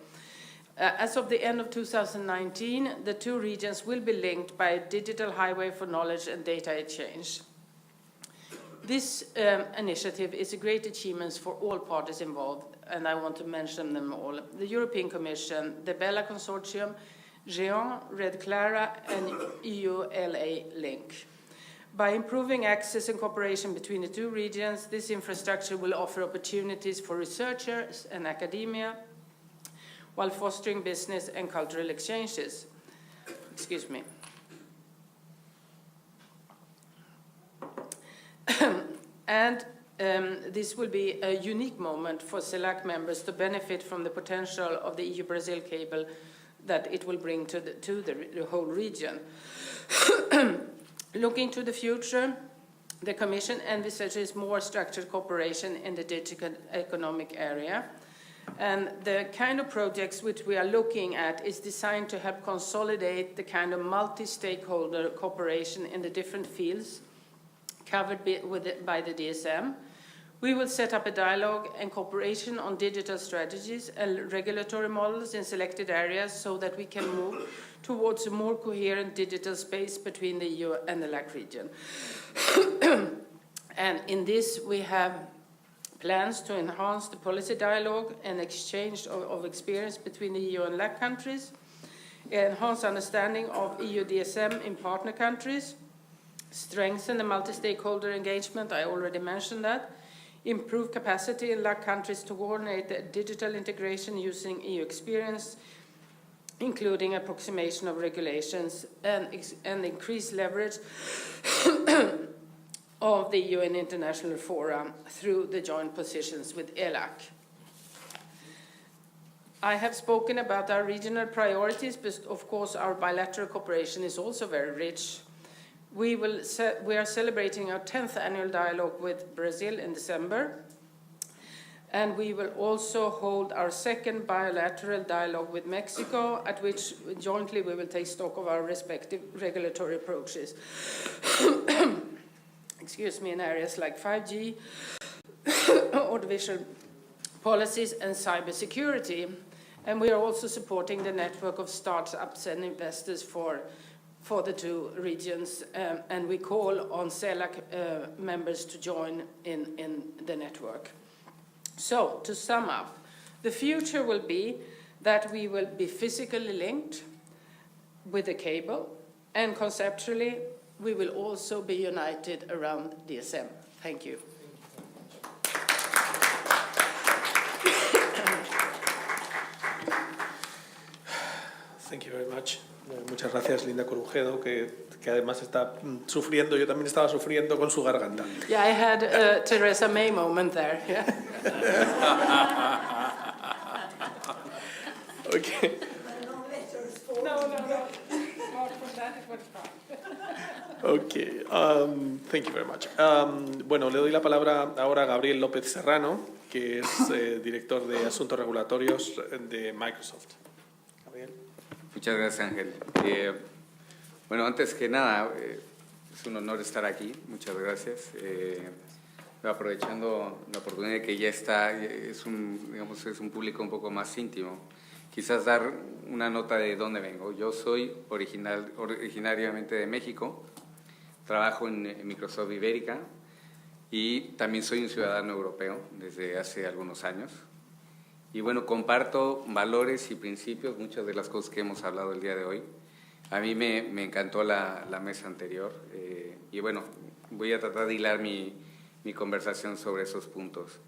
As of the end of 2019, the two regions will be linked by a digital highway for knowledge and data exchange. This initiative is a great achievement for all parties involved, and I want to mention them all. The European Commission, the Bella Consortium, GEON, Red Clara, and EU-LA Link. By improving access and cooperation between the two regions, this infrastructure will offer opportunities for researchers and academia, while fostering business and cultural exchanges. Excuse me. This will be a unique moment for CELAC members to benefit from the potential of the EU-Brazil cable that it will bring to the whole region. Looking to the future, the Commission envisages more structured cooperation in the digital economic area. And the kind of projects which we are looking at is designed to help consolidate the kind of multi-stakeholder cooperation in the different fields covered by the DSM. We will set up a dialogue and cooperation on digital strategies and regulatory models in selected areas so that we can move towards a more coherent digital space between the EU and the LAC region. And in this, we have plans to enhance the policy dialogue and exchange of experience between the EU and LAC countries, enhance understanding of EU DSM in partner countries, strengthen the multi-stakeholder engagement, I already mentioned that, improve capacity in LAC countries to coordinate the digital integration using EU experience, including approximation of regulations, and increase leverage of the EU and international fora through the joint positions with ELAC. I have spoken about our regional priorities, but of course our bilateral cooperation is also very rich. We are celebrating our 10th annual dialogue with Brazil in December, and we will also hold our second bilateral dialogue with Mexico, at which jointly we will take stock of our respective regulatory approaches. Excuse me, in areas like 5G, audiovisual policies, and cybersecurity. And we are also supporting the network of startups and investors for the two regions, and we call on CELAC members to join in the network. So, to sum up, the future will be that we will be physically linked with a cable, and conceptually, we will also be united around DSM. Thank you. Thank you very much. Muchas gracias, Linda Corujedo, que además está sufriendo. Yo también estaba sufriendo con su garganta. Yeah, I had a Theresa May moment there. Yeah. Okay. Okay, thank you very much. Bueno, le doy la palabra ahora a Gabriel López Serrano, que es director de Asuntos Regulatorios de Microsoft. Gabriel. Muchas gracias, Ángel. Bueno, antes que nada, es un honor estar aquí. Muchas gracias. Aprovechando la oportunidad de que ya está, es un público un poco más íntimo. Quizás dar una nota de dónde vengo. Yo soy originariamente de México, trabajo en Microsoft Ibérica y también soy un ciudadano europeo desde hace algunos años. Y bueno, comparto valores y principios, muchas de las cosas que hemos hablado el día de hoy. A mí me encantó la mesa anterior y bueno, voy a tratar de hilar mi conversación sobre esos puntos.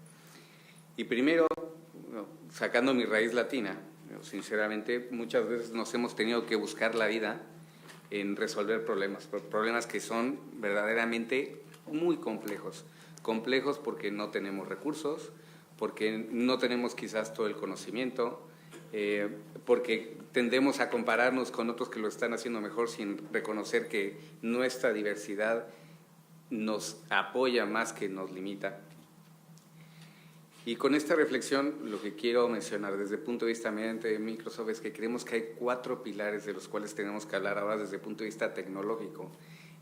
Y primero, sacando mi raíz latina, sinceramente, muchas veces nos hemos tenido que buscar la vida en resolver problemas que son verdaderamente muy complejos. Complejos porque no tenemos recursos, porque no tenemos quizás todo el conocimiento, porque tendemos a compararnos con otros que lo están haciendo mejor sin reconocer que nuestra diversidad nos apoya más que nos limita. Y con esta reflexión, lo que quiero mencionar desde el punto de vista de Microsoft es que creemos que hay 4 pilares de los cuales tenemos que hablar ahora desde el punto de vista tecnológico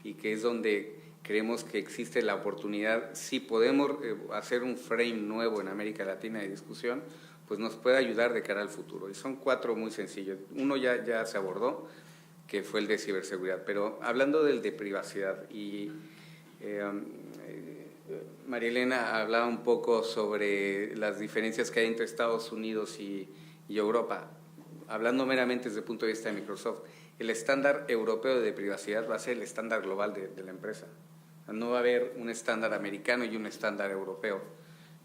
y que es donde creemos que existe la oportunidad, si podemos hacer un frame nuevo en América Latina de discusión, pues nos puede ayudar de cara al futuro. Y son 4 muy sencillos. Uno ya se abordó, que fue el de ciberseguridad, pero hablando del de privacidad y María Elena hablaba un poco sobre las diferencias que hay entre Estados Unidos y Europa. Hablando meramente desde el punto de vista de Microsoft, el estándar europeo de privacidad va a ser el estándar global de la empresa. No va a haber un estándar americano y un estándar europeo,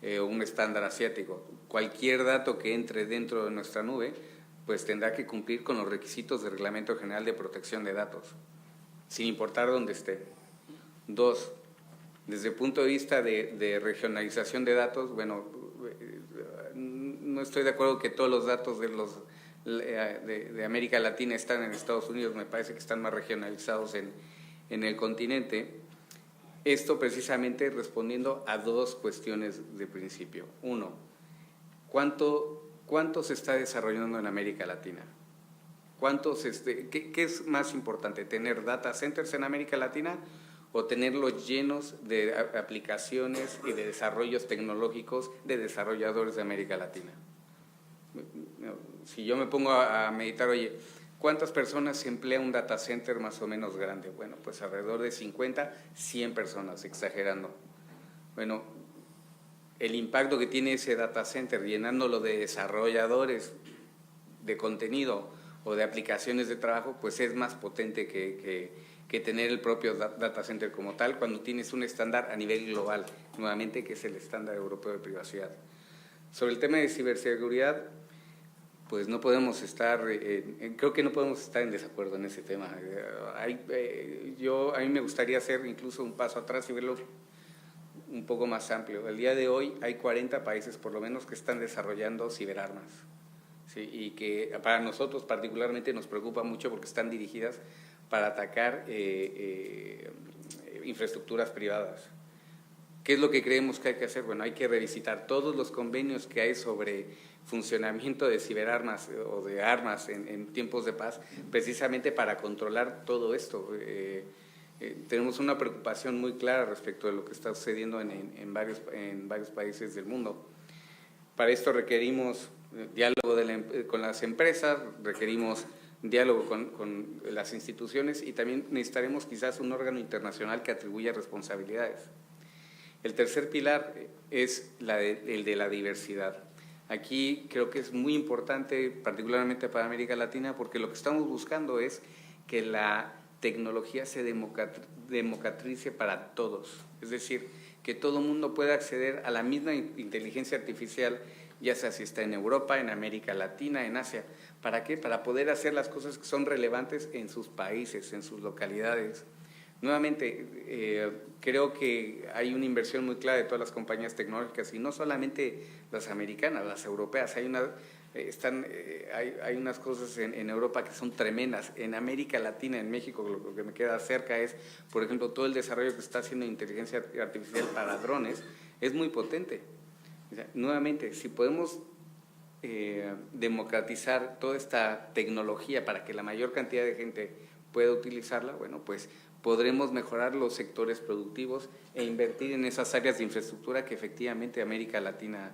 un estándar asiático. Cualquier dato que entre dentro de nuestra nube, pues tendrá que cumplir con los requisitos del Reglamento General de Protección de Datos, sin importar dónde esté. 2. Desde el punto de vista de regionalización de datos, bueno, no estoy de acuerdo que todos los datos de América Latina están en Estados Unidos, me parece que están más regionalizados en el continente. Esto precisamente respondiendo a 2 cuestiones de principio. 1, ¿cuánto se está desarrollando en América Latina? ¿Qué es más importante, tener data centers en América Latina o tenerlos llenos de aplicaciones y de desarrollos tecnológicos de desarrolladores de América Latina? Si yo me pongo a meditar, oye, ¿cuántas personas emplea un data center más o menos grande? Bueno, pues alrededor de 50, 100 personas, exagerando. Bueno, el impacto que tiene ese data center llenándolo de desarrolladores de contenido o de aplicaciones de trabajo, pues es más potente que tener el propio data center como tal cuando tienes un estándar a nivel global, nuevamente, que es el estándar europeo de privacidad. Sobre el tema de ciberseguridad, pues no podemos estar, creo que no podemos estar en desacuerdo en ese tema. A mí me gustaría hacer incluso un paso atrás y verlo un poco más amplio. El día de hoy hay 40 países por lo menos que están desarrollando ciberarmas, ¿sí? Y que para nosotros particularmente nos preocupa mucho porque están dirigidas para atacar infraestructuras privadas. ¿Qué es lo que creemos que hay que hacer? Bueno, hay que revisitar todos los convenios que hay sobre funcionamiento de ciberarmas o de armas en tiempos de paz, precisamente para controlar todo esto. Tenemos una preocupación muy clara respecto de lo que está sucediendo en varios países del mundo. Para esto requerimos diálogo con las empresas, requerimos diálogo con las instituciones y también necesitaremos quizás un órgano internacional que atribuya responsabilidades. El tercer pilar es el de la diversidad. Aquí creo que es muy importante, particularmente para América Latina, porque lo que estamos buscando es que la tecnología se democratice para todos. Es decir, que todo mundo pueda acceder a la misma inteligencia artificial, ya sea si está en Europa, en América Latina, en Asia. ¿Para qué? Para poder hacer las cosas que son relevantes en sus países, en sus localidades. Nuevamente, creo que hay una inversión muy clara de todas las compañías tecnológicas, y no solamente las americanas, las europeas. Hay unas cosas en Europa que son tremendas. En América Latina, en México, lo que me queda cerca es, por ejemplo, todo el desarrollo que se está haciendo de inteligencia artificial para drones es muy potente. O sea, nuevamente, si podemos democratizar toda esta tecnología para que la mayor cantidad de gente pueda utilizarla, bueno, pues podremos mejorar los sectores productivos e invertir en esas áreas de infraestructura que efectivamente América Latina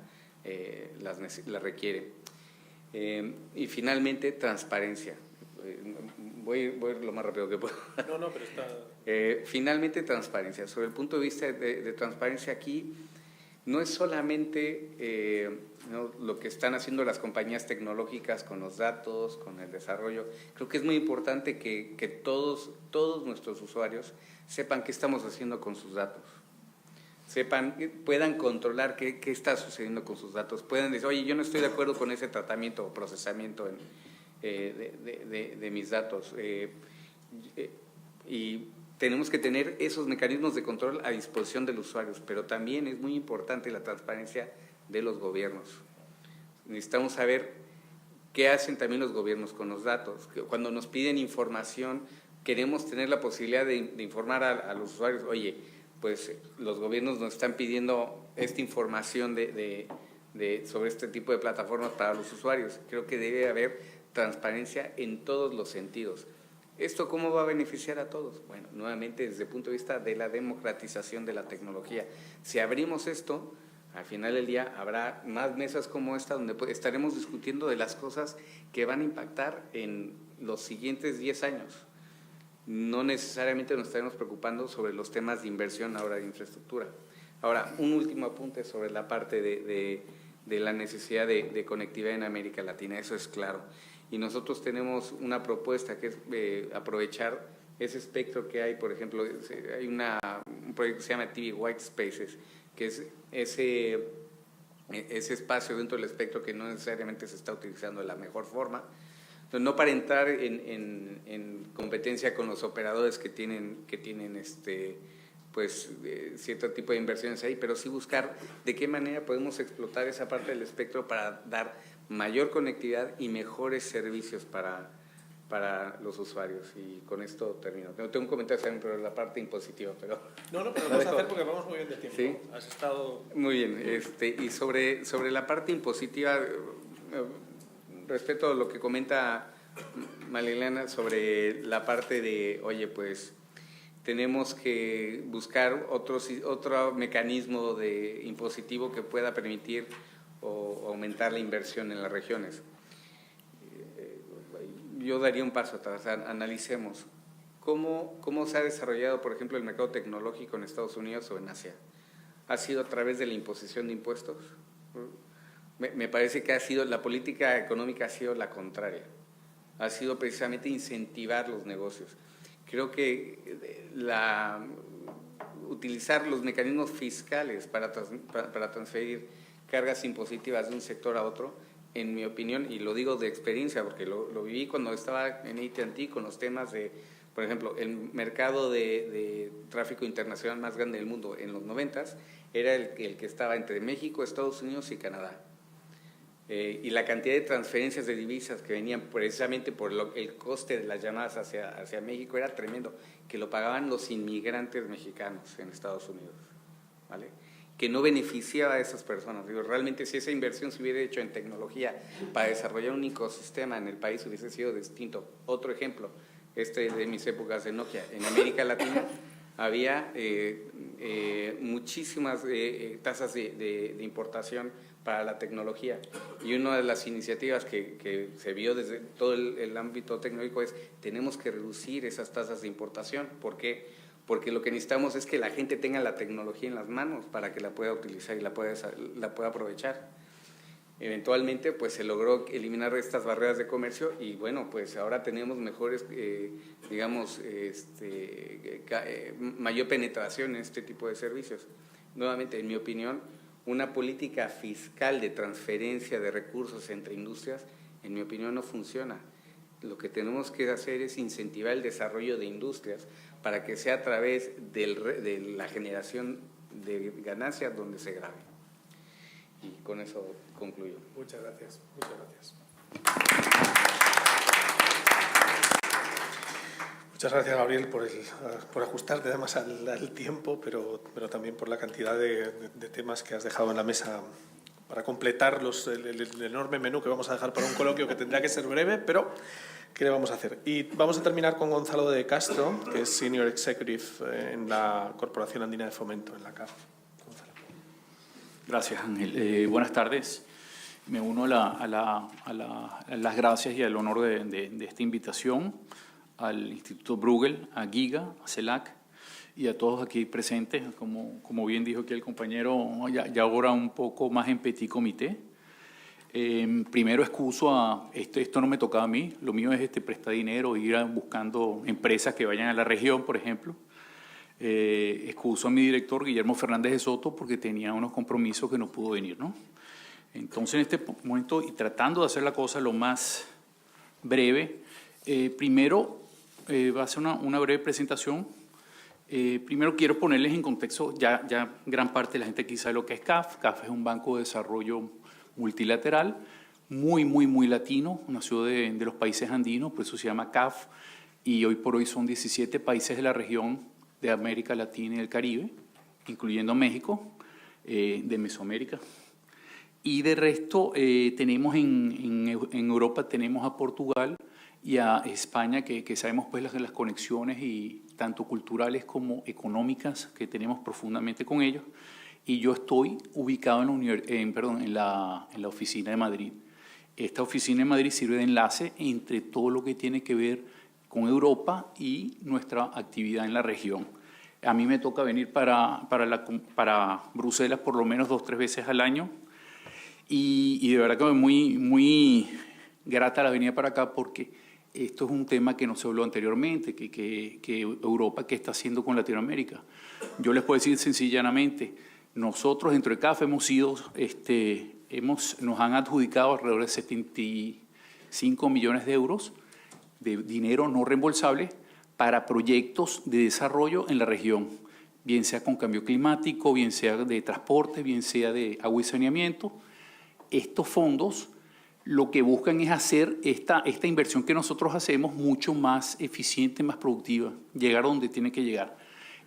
las requiere. Y finalmente, transparencia. Voy lo más rápido que puedo. No, pero está... Finalmente, transparencia. Sobre el punto de vista de transparencia aquí, no es solamente ¿no?, lo que están haciendo las compañías tecnológicas con los datos, con el desarrollo. Creo que es muy importante que todos nuestros usuarios sepan qué estamos haciendo con sus datos. Puedan controlar qué está sucediendo con sus datos. Puedan decir, oye, yo no estoy de acuerdo con ese tratamiento o procesamiento de mis datos. Y tenemos que tener esos mecanismos de control a disposición de los usuarios, pero también es muy importante la transparencia de los gobiernos. Necesitamos saber qué hacen también los gobiernos con los datos. Cuando nos piden información, queremos tener la posibilidad de informar a los usuarios, oye, pues los gobiernos nos están pidiendo esta información sobre este tipo de plataformas para los usuarios. Creo que debe haber transparencia en todos los sentidos. ¿Esto cómo va a beneficiar a todos? Bueno, nuevamente desde el punto de vista de la democratización de la tecnología. Si abrimos esto, al final del día habrá más mesas como esta donde estaremos discutiendo de las cosas que van a impactar en los siguientes 10 años. No necesariamente nos estaremos preocupando sobre los temas de inversión ahora de infraestructura. Ahora, un último apunte sobre la parte de la necesidad de conectividad en América Latina, eso es claro. Y nosotros tenemos una propuesta que es aprovechar ese espectro que hay. Por ejemplo, hay un proyecto que se llama TV White Spaces, que es ese espacio dentro del espectro que no necesariamente se está utilizando de la mejor forma. Entonces, no para entrar en competencia con los operadores que tienen cierto tipo de inversiones ahí, pero sí buscar de qué manera podemos explotar esa parte del espectro para dar mayor conectividad y mejores servicios para los usuarios. Y con esto termino. Tengo un comentario también sobre la parte impositiva, pero... No, pero lo vamos a hacer porque vamos muy bien de tiempo. ¿Sí? Has estado... Muy bien. Y sobre la parte impositiva, respecto a lo que comenta Marilena sobre la parte de, oye, pues tenemos que buscar otro mecanismo de impositivo que pueda permitir o aumentar la inversión en las regiones. Yo daría un paso atrás, analicemos cómo se ha desarrollado, por ejemplo, el mercado tecnológico en Estados Unidos o en Asia. ¿Ha sido a través de la imposición de impuestos? Me parece que la política económica ha sido la contraria. Ha sido precisamente incentivar los negocios. Creo que utilizar los mecanismos fiscales para transferir cargas impositivas de un sector a otro, en mi opinión, y lo digo de experiencia porque lo viví cuando estaba en AT&T con los temas de, por ejemplo, el mercado de tráfico internacional más grande del mundo en los 90s era el que estaba entre México, Estados Unidos y Canadá. Y la cantidad de transferencias de divisas que venían precisamente por el coste de las llamadas hacia México era tremendo, que lo pagaban los inmigrantes mexicanos en Estados Unidos, ¿vale? Que no beneficiaba a esas personas. Digo, realmente si esa inversión se hubiera hecho en tecnología para desarrollar un ecosistema en el país hubiese sido distinto. Otro ejemplo, de mis épocas de Nokia, en América Latina había muchísimas tasas de importación para la tecnología, y una de las iniciativas que se vio desde todo el ámbito tecnológico es tenemos que reducir esas tasas de importación. ¿Por qué? Porque lo que necesitamos es que la gente tenga la tecnología en las manos para que la pueda utilizar y la pueda aprovechar. Eventualmente pues se logró eliminar estas barreras de comercio y bueno, pues ahora tenemos mejores, mayor penetración en este tipo de servicios. Nuevamente, en mi opinión, una política fiscal de transferencia de recursos entre industrias, en mi opinión, no funciona. Lo que tenemos que hacer es incentivar el desarrollo de industrias para que sea a través de la generación de ganancias donde se grabe. Y con eso concluyo. Muchas gracias. Muchas gracias. Muchas gracias, Gabriel, por ajustarte además al tiempo, pero también por la cantidad de temas que has dejado en la mesa para completar el enorme menú que vamos a dejar para un coloquio que tendrá que ser breve, pero ¿qué le vamos a hacer? Y vamos a terminar con Gonzalo de Castro, que es Senior Executive en la Corporación Andina de Fomento, en la CAF. Gonzalo. Gracias, Ángel. Buenas tardes. Me uno a las gracias y al honor de esta invitación al Instituto Bruegel, a Giga, a CELAC y a todos aquí presentes. Como bien dijo aquí el compañero, ya ahora un poco más en petit comité. Primero excuso esto no me tocaba a mí, lo mío es prestar dinero, ir buscando empresas que vayan a la región, por ejemplo. Excuso a mi director, Guillermo Fernández de Soto, porque tenía unos compromisos que no pudo venir, ¿no? Entonces, en este momento, y tratando de hacer la cosa lo más breve, primero va a ser una breve presentación. Primero quiero ponerles en contexto, ya gran parte de la gente aquí sabe lo que es CAF. CAF es un banco de desarrollo multilateral, muy latino, nació de los países andinos, por eso se llama CAF, y hoy por hoy son 17 países de la región de América Latina y del Caribe, incluyendo México, de Mesoamérica. Y de resto tenemos en Europa tenemos a Portugal y a España, que sabemos pues las conexiones y tanto culturales como económicas que tenemos profundamente con ellos. Y yo estoy ubicado en la oficina de Madrid. Esta oficina de Madrid sirve de enlace entre todo lo que tiene que ver con Europa y nuestra actividad en la región. A mí me toca venir para Bruselas por lo menos 2 o 3 veces al año. Y de verdad que muy grata la venida para acá, porque esto es un tema que no se habló anteriormente, que Europa, ¿qué está haciendo con Latinoamérica? Yo les puedo decir sencillamente, nosotros dentro de CAF nos han adjudicado alrededor de 75 millones de euros de dinero no reembolsable para proyectos de desarrollo en la región, bien sea con cambio climático, bien sea de transporte, bien sea de agua y saneamiento. Estos fondos lo que buscan es hacer esta inversión que nosotros hacemos mucho más eficiente, más productiva, llegar a donde tiene que llegar.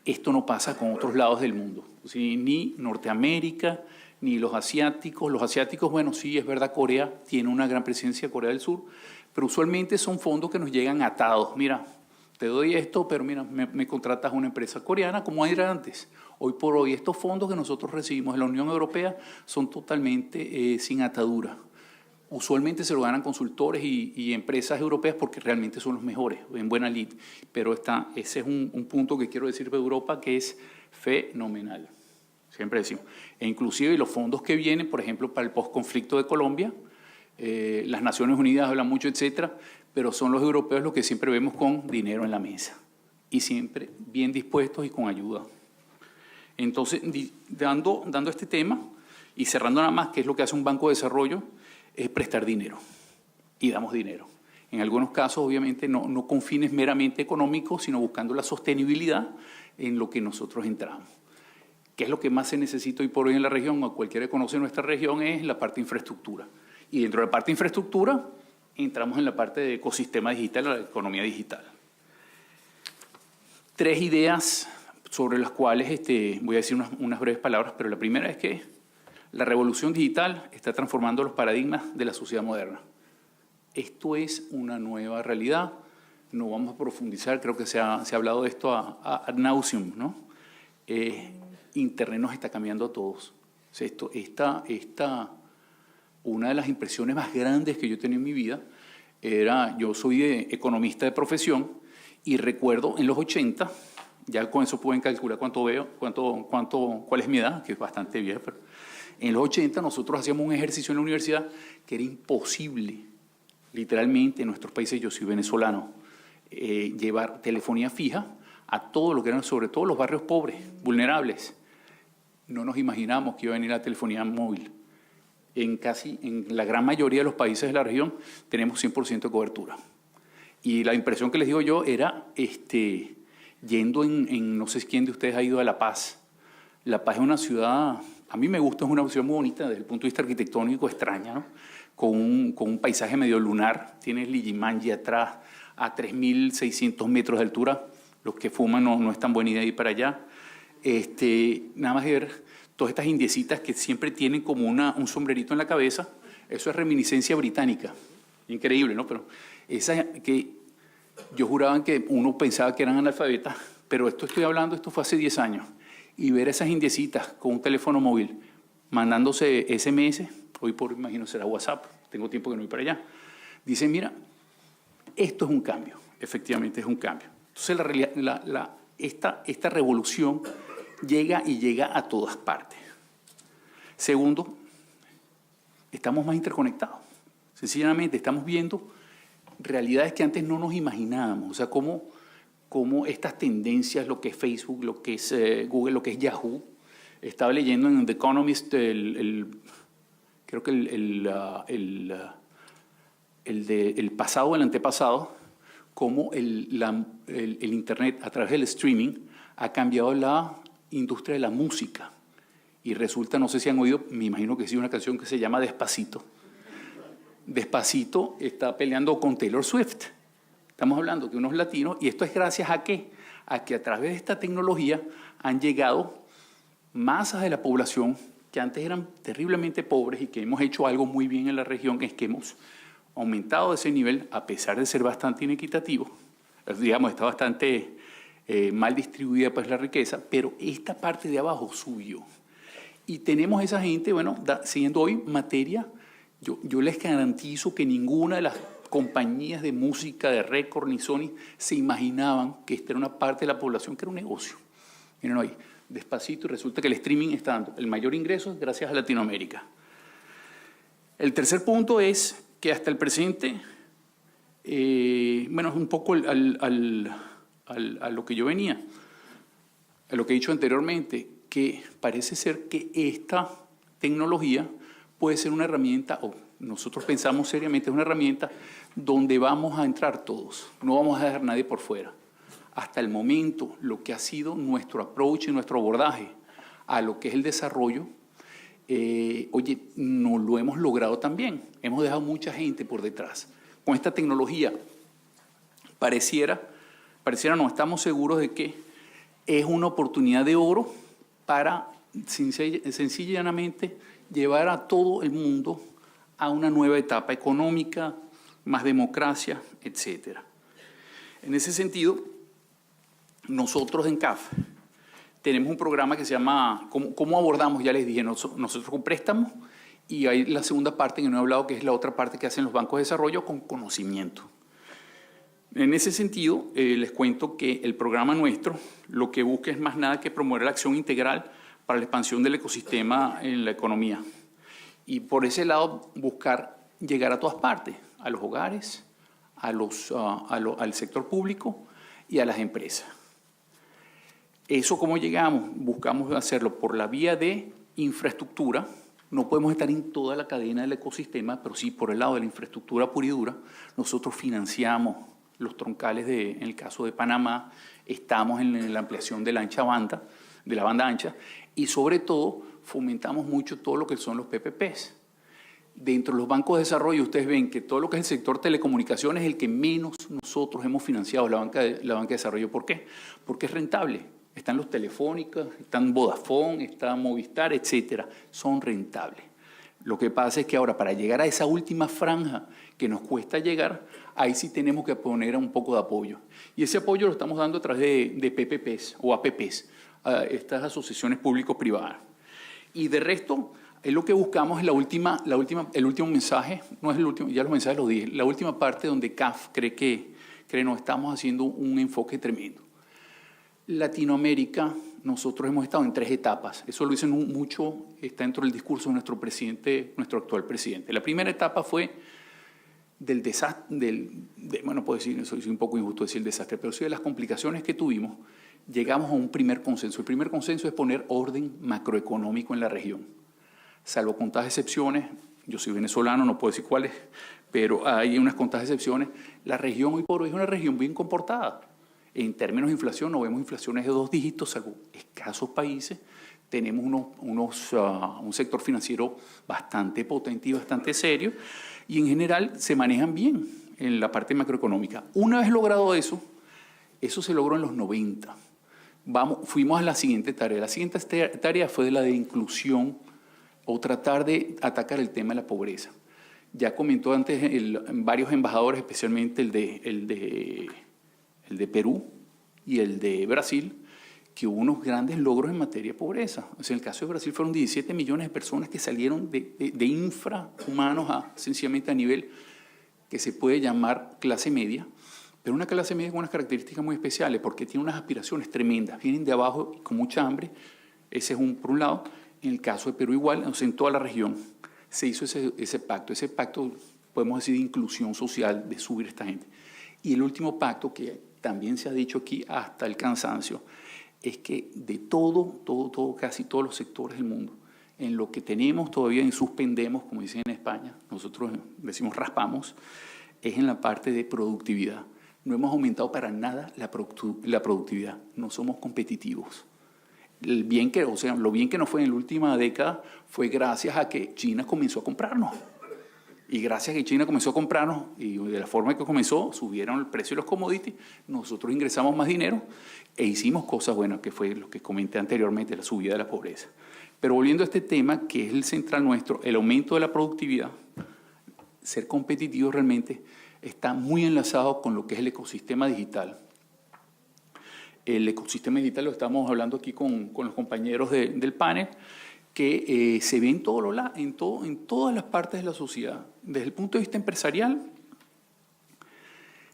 Esto no pasa con otros lados del mundo, ¿sí? Ni Norteamérica, ni los asiáticos. Los asiáticos, bueno, sí, es verdad, Corea tiene una gran presencia, Corea del Sur, pero usualmente son fondos que nos llegan atados. Mira, te doy esto, pero mira, me contratas a una empresa coreana, como era antes. Hoy por hoy, estos fondos que nosotros recibimos de la Unión Europea son totalmente sin atadura. Usualmente se lo ganan consultores y empresas europeas porque realmente son los mejores, en buena lid. Pero ese es un punto que quiero decir de Europa que es fenomenal. Siempre decimos. E inclusive los fondos que vienen, por ejemplo, para el postconflicto de Colombia, las Naciones Unidas hablan mucho, etcétera, pero son los europeos los que siempre vemos con dinero en la mesa. Y siempre bien dispuestos y con ayuda. Entonces, dando este tema y cerrando nada más, ¿qué es lo que hace un banco de desarrollo? Es prestar dinero, y damos dinero. En algunos casos, obviamente, no con fines meramente económicos, sino buscando la sostenibilidad en lo que nosotros entramos. ¿Qué es lo que más se necesita hoy por hoy en la región? O cualquiera que conoce nuestra región, es la parte de infraestructura. Y dentro de la parte de infraestructura, entramos en la parte de ecosistema digital, la economía digital. 3 ideas sobre las cuales voy a decir unas breves palabras, pero la primera es que la revolución digital está transformando los paradigmas de la sociedad moderna. Esto es una nueva realidad. No vamos a profundizar, creo que se ha hablado de esto ad nauseam, ¿no? Internet nos está cambiando a todos. O sea, una de las impresiones más grandes que yo tenía en mi vida era, yo soy economista de profesión y recuerdo en los 80, ya con eso pueden calcular cuál es mi edad, que es bastante vieja, pero en los 80 nosotros hacíamos un ejercicio en la universidad que era imposible, literalmente en nuestros países, yo soy venezolano, llevar telefonía fija a todo lo que eran, sobre todo los barrios pobres, vulnerables. No nos imaginamos que iba a venir la telefonía móvil. En la gran mayoría de los países de la región tenemos 100% de cobertura. Y la impresión que les digo yo era yendo no sé quién de ustedes ha ido a La Paz. La Paz es una ciudad, a mí me gusta, es una ciudad muy bonita desde el punto de vista arquitectónico, extraña, ¿no? Con un paisaje medio lunar. Tienes Lijimanji atrás a 3.600 metros de altura. Los que fuman no es tan buena idea ir para allá. Nada más ver todas estas indiecitas que siempre tienen como un sombrerito en la cabeza. Eso es reminiscencia británica. Increíble, ¿no? Pero esas que yo juraba que uno pensaba que eran analfabetas, pero esto fue hace 10 años. Y ver esas indiecitas con un teléfono móvil mandándose SMS, hoy por imagino será WhatsApp, tengo tiempo que no voy para allá, dicen, mira, esto es un cambio, efectivamente es un cambio. Entonces esta revolución llega a todas partes. Segundo, estamos más interconectados. Sencillamente estamos viendo realidades que antes no nos imaginábamos. O sea, cómo estas tendencias, lo que es Facebook, lo que es Google, lo que es Yahoo. Estaba leyendo en The Economist creo que el pasado o el antepasado, cómo el Internet a través del streaming ha cambiado la industria de la música. Y resulta, no sé si han oído, me imagino que sí, una canción que se llama Despacito. Despacito está peleando con Taylor Swift. Estamos hablando de unos latinos, y esto es gracias a ¿qué? A que a través de esta tecnología han llegado masas de la población que antes eran terriblemente pobres y que hemos hecho algo muy bien en la región, es que hemos aumentado ese nivel a pesar de ser bastante inequitativo. Digamos, está bastante mal distribuida pues la riqueza, pero esta parte de abajo subió. Y tenemos esa gente, bueno, siguiendo hoy materia, yo les garantizo que ninguna de las compañías de música, de récord, ni Sony, se imaginaban que esta era una parte de la población que era un negocio. Miren hoy, Despacito, y resulta que el streaming está dando el mayor ingreso gracias a Latinoamérica. El tercer punto es que hasta el presente, bueno, es un poco a lo que yo venía, a lo que he dicho anteriormente, que parece ser que esta tecnología puede ser una herramienta, o nosotros pensamos seriamente, es una herramienta donde vamos a entrar todos, no vamos a dejar a nadie por fuera. Hasta el momento, lo que ha sido nuestro approach y nuestro abordaje a lo que es el desarrollo, oye, no lo hemos logrado tan bien. Hemos dejado mucha gente por detrás. Con esta tecnología, pareciera no, estamos seguros de que es una oportunidad de oro para sencillamente llevar a todo el mundo a una nueva etapa económica, más democracia, etc. En ese sentido, nosotros en CAF tenemos un programa que se llama, ¿cómo abordamos? Ya les dije, nosotros con préstamos, y hay la segunda parte que no he hablado, que es la otra parte que hacen los bancos de desarrollo con conocimiento. En ese sentido, les cuento que el programa nuestro lo que busca es más nada que promover la acción integral para la expansión del ecosistema en la economía. Y por ese lado, buscar llegar a todas partes, a los hogares, al sector público y a las empresas. ¿Eso cómo llegamos? Buscamos hacerlo por la vía de infraestructura. No podemos estar en toda la cadena del ecosistema, pero sí por el lado de la infraestructura pura y dura. Nosotros financiamos los troncales en el caso de Panamá, estamos en la ampliación de la banda ancha, y sobre todo fomentamos mucho todo lo que son los PPPs. Dentro de los bancos de desarrollo ustedes ven que todo lo que es el sector telecomunicaciones es el que menos nosotros hemos financiado, la banca de desarrollo. ¿Por qué? Porque es rentable. Están los Telefónicas, están Vodafone, está Movistar, etcétera. Son rentables. Lo que pasa es que ahora para llegar a esa última franja que nos cuesta llegar, ahí sí tenemos que poner un poco de apoyo. Y ese apoyo lo estamos dando a través de PPPs o APPs, estas asociaciones público-privadas. Y de resto, es lo que buscamos es el último mensaje, no es el último, ya los mensajes los dije, la última parte donde CAF cree que nos estamos haciendo un enfoque tremendo. Latinoamérica, nosotros hemos estado en 3 etapas. Eso lo dicen mucho, está dentro del discurso de nuestro presidente, nuestro actual presidente. La primera etapa fue del desastre, bueno, puedo decir, soy un poco injusto decir el desastre, pero sí de las complicaciones que tuvimos, llegamos a un primer consenso. El primer consenso es poner orden macroeconómico en la región. Salvo contadas excepciones, yo soy venezolano, no puedo decir cuáles, pero hay unas cuantas excepciones. La región hoy por hoy es una región bien comportada. En términos de inflación, no vemos inflaciones de 2 dígitos, salvo escasos países. Tenemos un sector financiero bastante potente y bastante serio, y en general se manejan bien en la parte macroeconómica. Una vez logrado eso se logró en los 90. Fuimos a la siguiente tarea. La siguiente tarea fue la de inclusión o tratar de atacar el tema de la pobreza. Ya comentó antes varios embajadores, especialmente el de Perú y el de Brasil, que hubo unos grandes logros en materia de pobreza. O sea, en el caso de Brasil fueron 17 millones de personas que salieron de infrahumanos sencillamente a nivel que se puede llamar clase media, pero una clase media con unas características muy especiales porque tiene unas aspiraciones tremendas, vienen de abajo con mucha hambre, ese es por un lado. En el caso de Perú igual, o sea, en toda la región se hizo ese pacto, podemos decir, de inclusión social, de subir a esta gente. Y el último pacto, que también se ha dicho aquí hasta el cansancio, es que de casi todos los sectores del mundo, en lo que tenemos todavía en suspendemos, como dicen en España, nosotros decimos raspamos, es en la parte de productividad. No hemos aumentado para nada la productividad, no somos competitivos. Lo bien que nos fue en la última década fue gracias a que China comenzó a comprarnos. Y gracias a que China comenzó a comprarnos, y de la forma que comenzó, subieron el precio de los commodities, nosotros ingresamos más dinero e hicimos cosas buenas, que fue lo que comenté anteriormente, la subida de la pobreza. Pero volviendo a este tema, que es el central nuestro, el aumento de la productividad, ser competitivo realmente está muy enlazado con lo que es el ecosistema digital. El ecosistema digital lo estamos hablando aquí con los compañeros del panel, que se ve en todas las partes de la sociedad. Desde el punto de vista empresarial,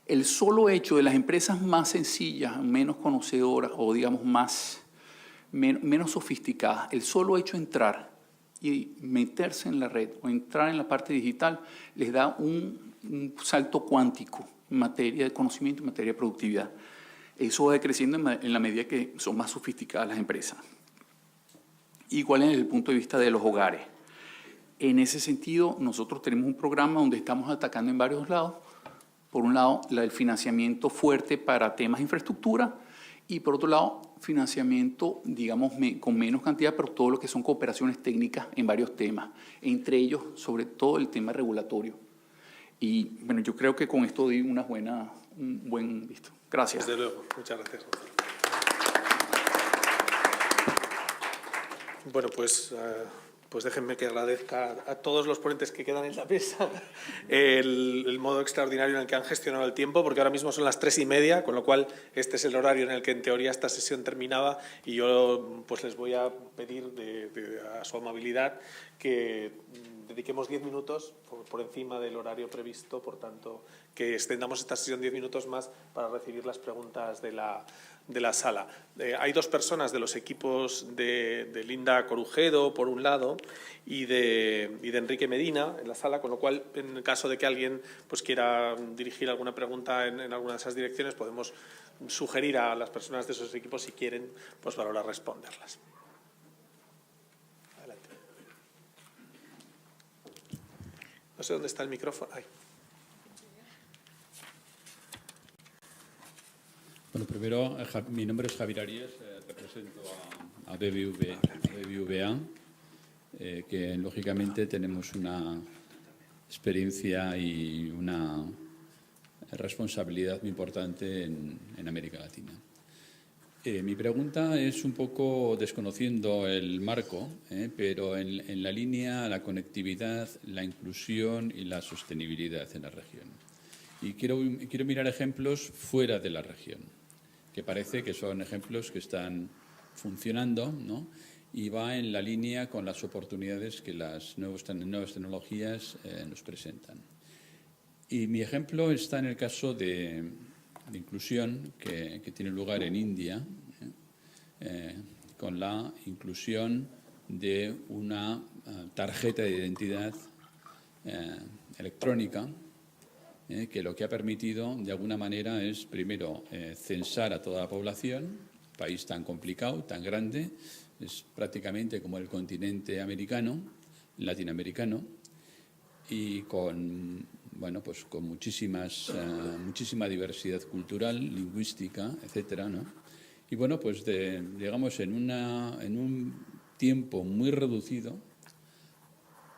el solo hecho de las empresas más sencillas, menos conocedoras o digamos menos sofisticadas, el solo hecho de entrar y meterse en la red o entrar en la parte digital les da un salto cuántico en materia de conocimiento, en materia de productividad. Eso va decreciendo en la medida que son más sofisticadas las empresas. Igual desde el punto de vista de los hogares. En ese sentido, nosotros tenemos un programa donde estamos atacando en varios lados. Por un lado, el financiamiento fuerte para temas de infraestructura y por otro lado, financiamiento, digamos, con menos cantidad, pero todo lo que son cooperaciones técnicas en varios temas, entre ellos, sobre todo el tema regulatorio. Y bueno, yo creo que con esto di un buen visto. Gracias. Desde luego, muchas gracias. Bueno, pues déjenme que agradezca a todos los ponentes que quedan en la mesa el modo extraordinario en el que han gestionado el tiempo, porque ahora mismo son las 3:30, con lo cual este es el horario en el que en teoría esta sesión terminaba, y yo pues les voy a pedir a su amabilidad que dediquemos 10 minutos por encima del horario previsto, por tanto que extendamos esta sesión 10 minutos más para recibir las preguntas de la sala. Hay 2 personas de los equipos de Linda Corujedo, por un lado, y de Enrique Medina en la sala, con lo cual, en el caso de que alguien pues quiera dirigir alguna pregunta en alguna de esas direcciones, podemos sugerir a las personas de esos equipos, si quieren, pues valorar responderlas. Adelante. No sé dónde está el micrófono. Ahí. Bueno, primero, mi nombre es Javier Arias, represento a BBVA, que lógicamente tenemos una experiencia y una responsabilidad muy importante en América Latina. Mi pregunta es un poco desconociendo el marco, pero en la línea la conectividad, la inclusión y la sostenibilidad en la región. Y quiero mirar ejemplos fuera de la región, que parece que son ejemplos que están funcionando, ¿no? Y va en la línea con las oportunidades que las nuevas tecnologías nos presentan. Y mi ejemplo está en el caso de inclusión que tiene lugar en India, con la inclusión de una tarjeta de identidad electrónica, que lo que ha permitido, de alguna manera, es, primero, censar a toda la población, país tan complicado, tan grande, es prácticamente como el continente americano, latinoamericano, y con bueno, pues con muchísima diversidad cultural, lingüística, etcétera, ¿no? Y bueno, pues digamos en un tiempo muy reducido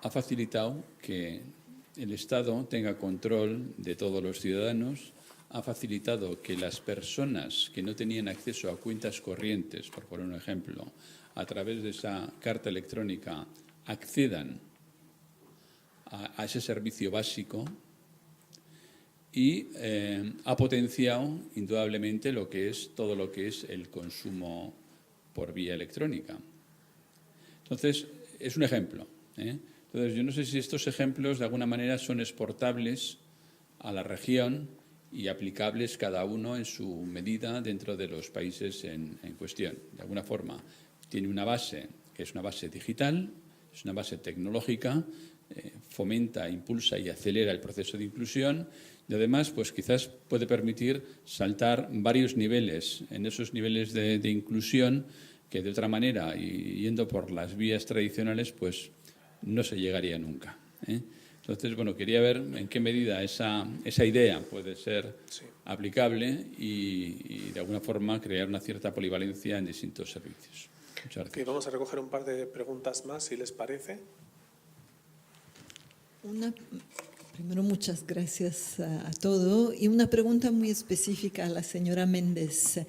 ha facilitado que el Estado tenga control de todos los ciudadanos, ha facilitado que las personas que no tenían acceso a cuentas corrientes, por poner un ejemplo, a través de esa carta electrónica accedan a ese servicio básico y ha potenciado indudablemente todo lo que es el consumo por vía electrónica. Entonces, es un ejemplo, ¿eh? Entonces, yo no sé si estos ejemplos de alguna manera son exportables a la región y aplicables cada uno en su medida dentro de los países en cuestión. De alguna forma, tiene una base que es una base digital, es una base tecnológica, fomenta, impulsa y acelera el proceso de inclusión y además pues quizás puede permitir saltar varios niveles, en esos niveles de inclusión que de otra manera, y yendo por las vías tradicionales, pues no se llegaría nunca, ¿eh? Entonces, bueno, quería ver en qué medida esa idea puede ser aplicable y de alguna forma crear una cierta polivalencia en distintos servicios. Muchas gracias. Okay, vamos a recoger un par de preguntas más, si les parece. Primero, muchas gracias a todo. Y una pregunta muy específica a la señora Méndez.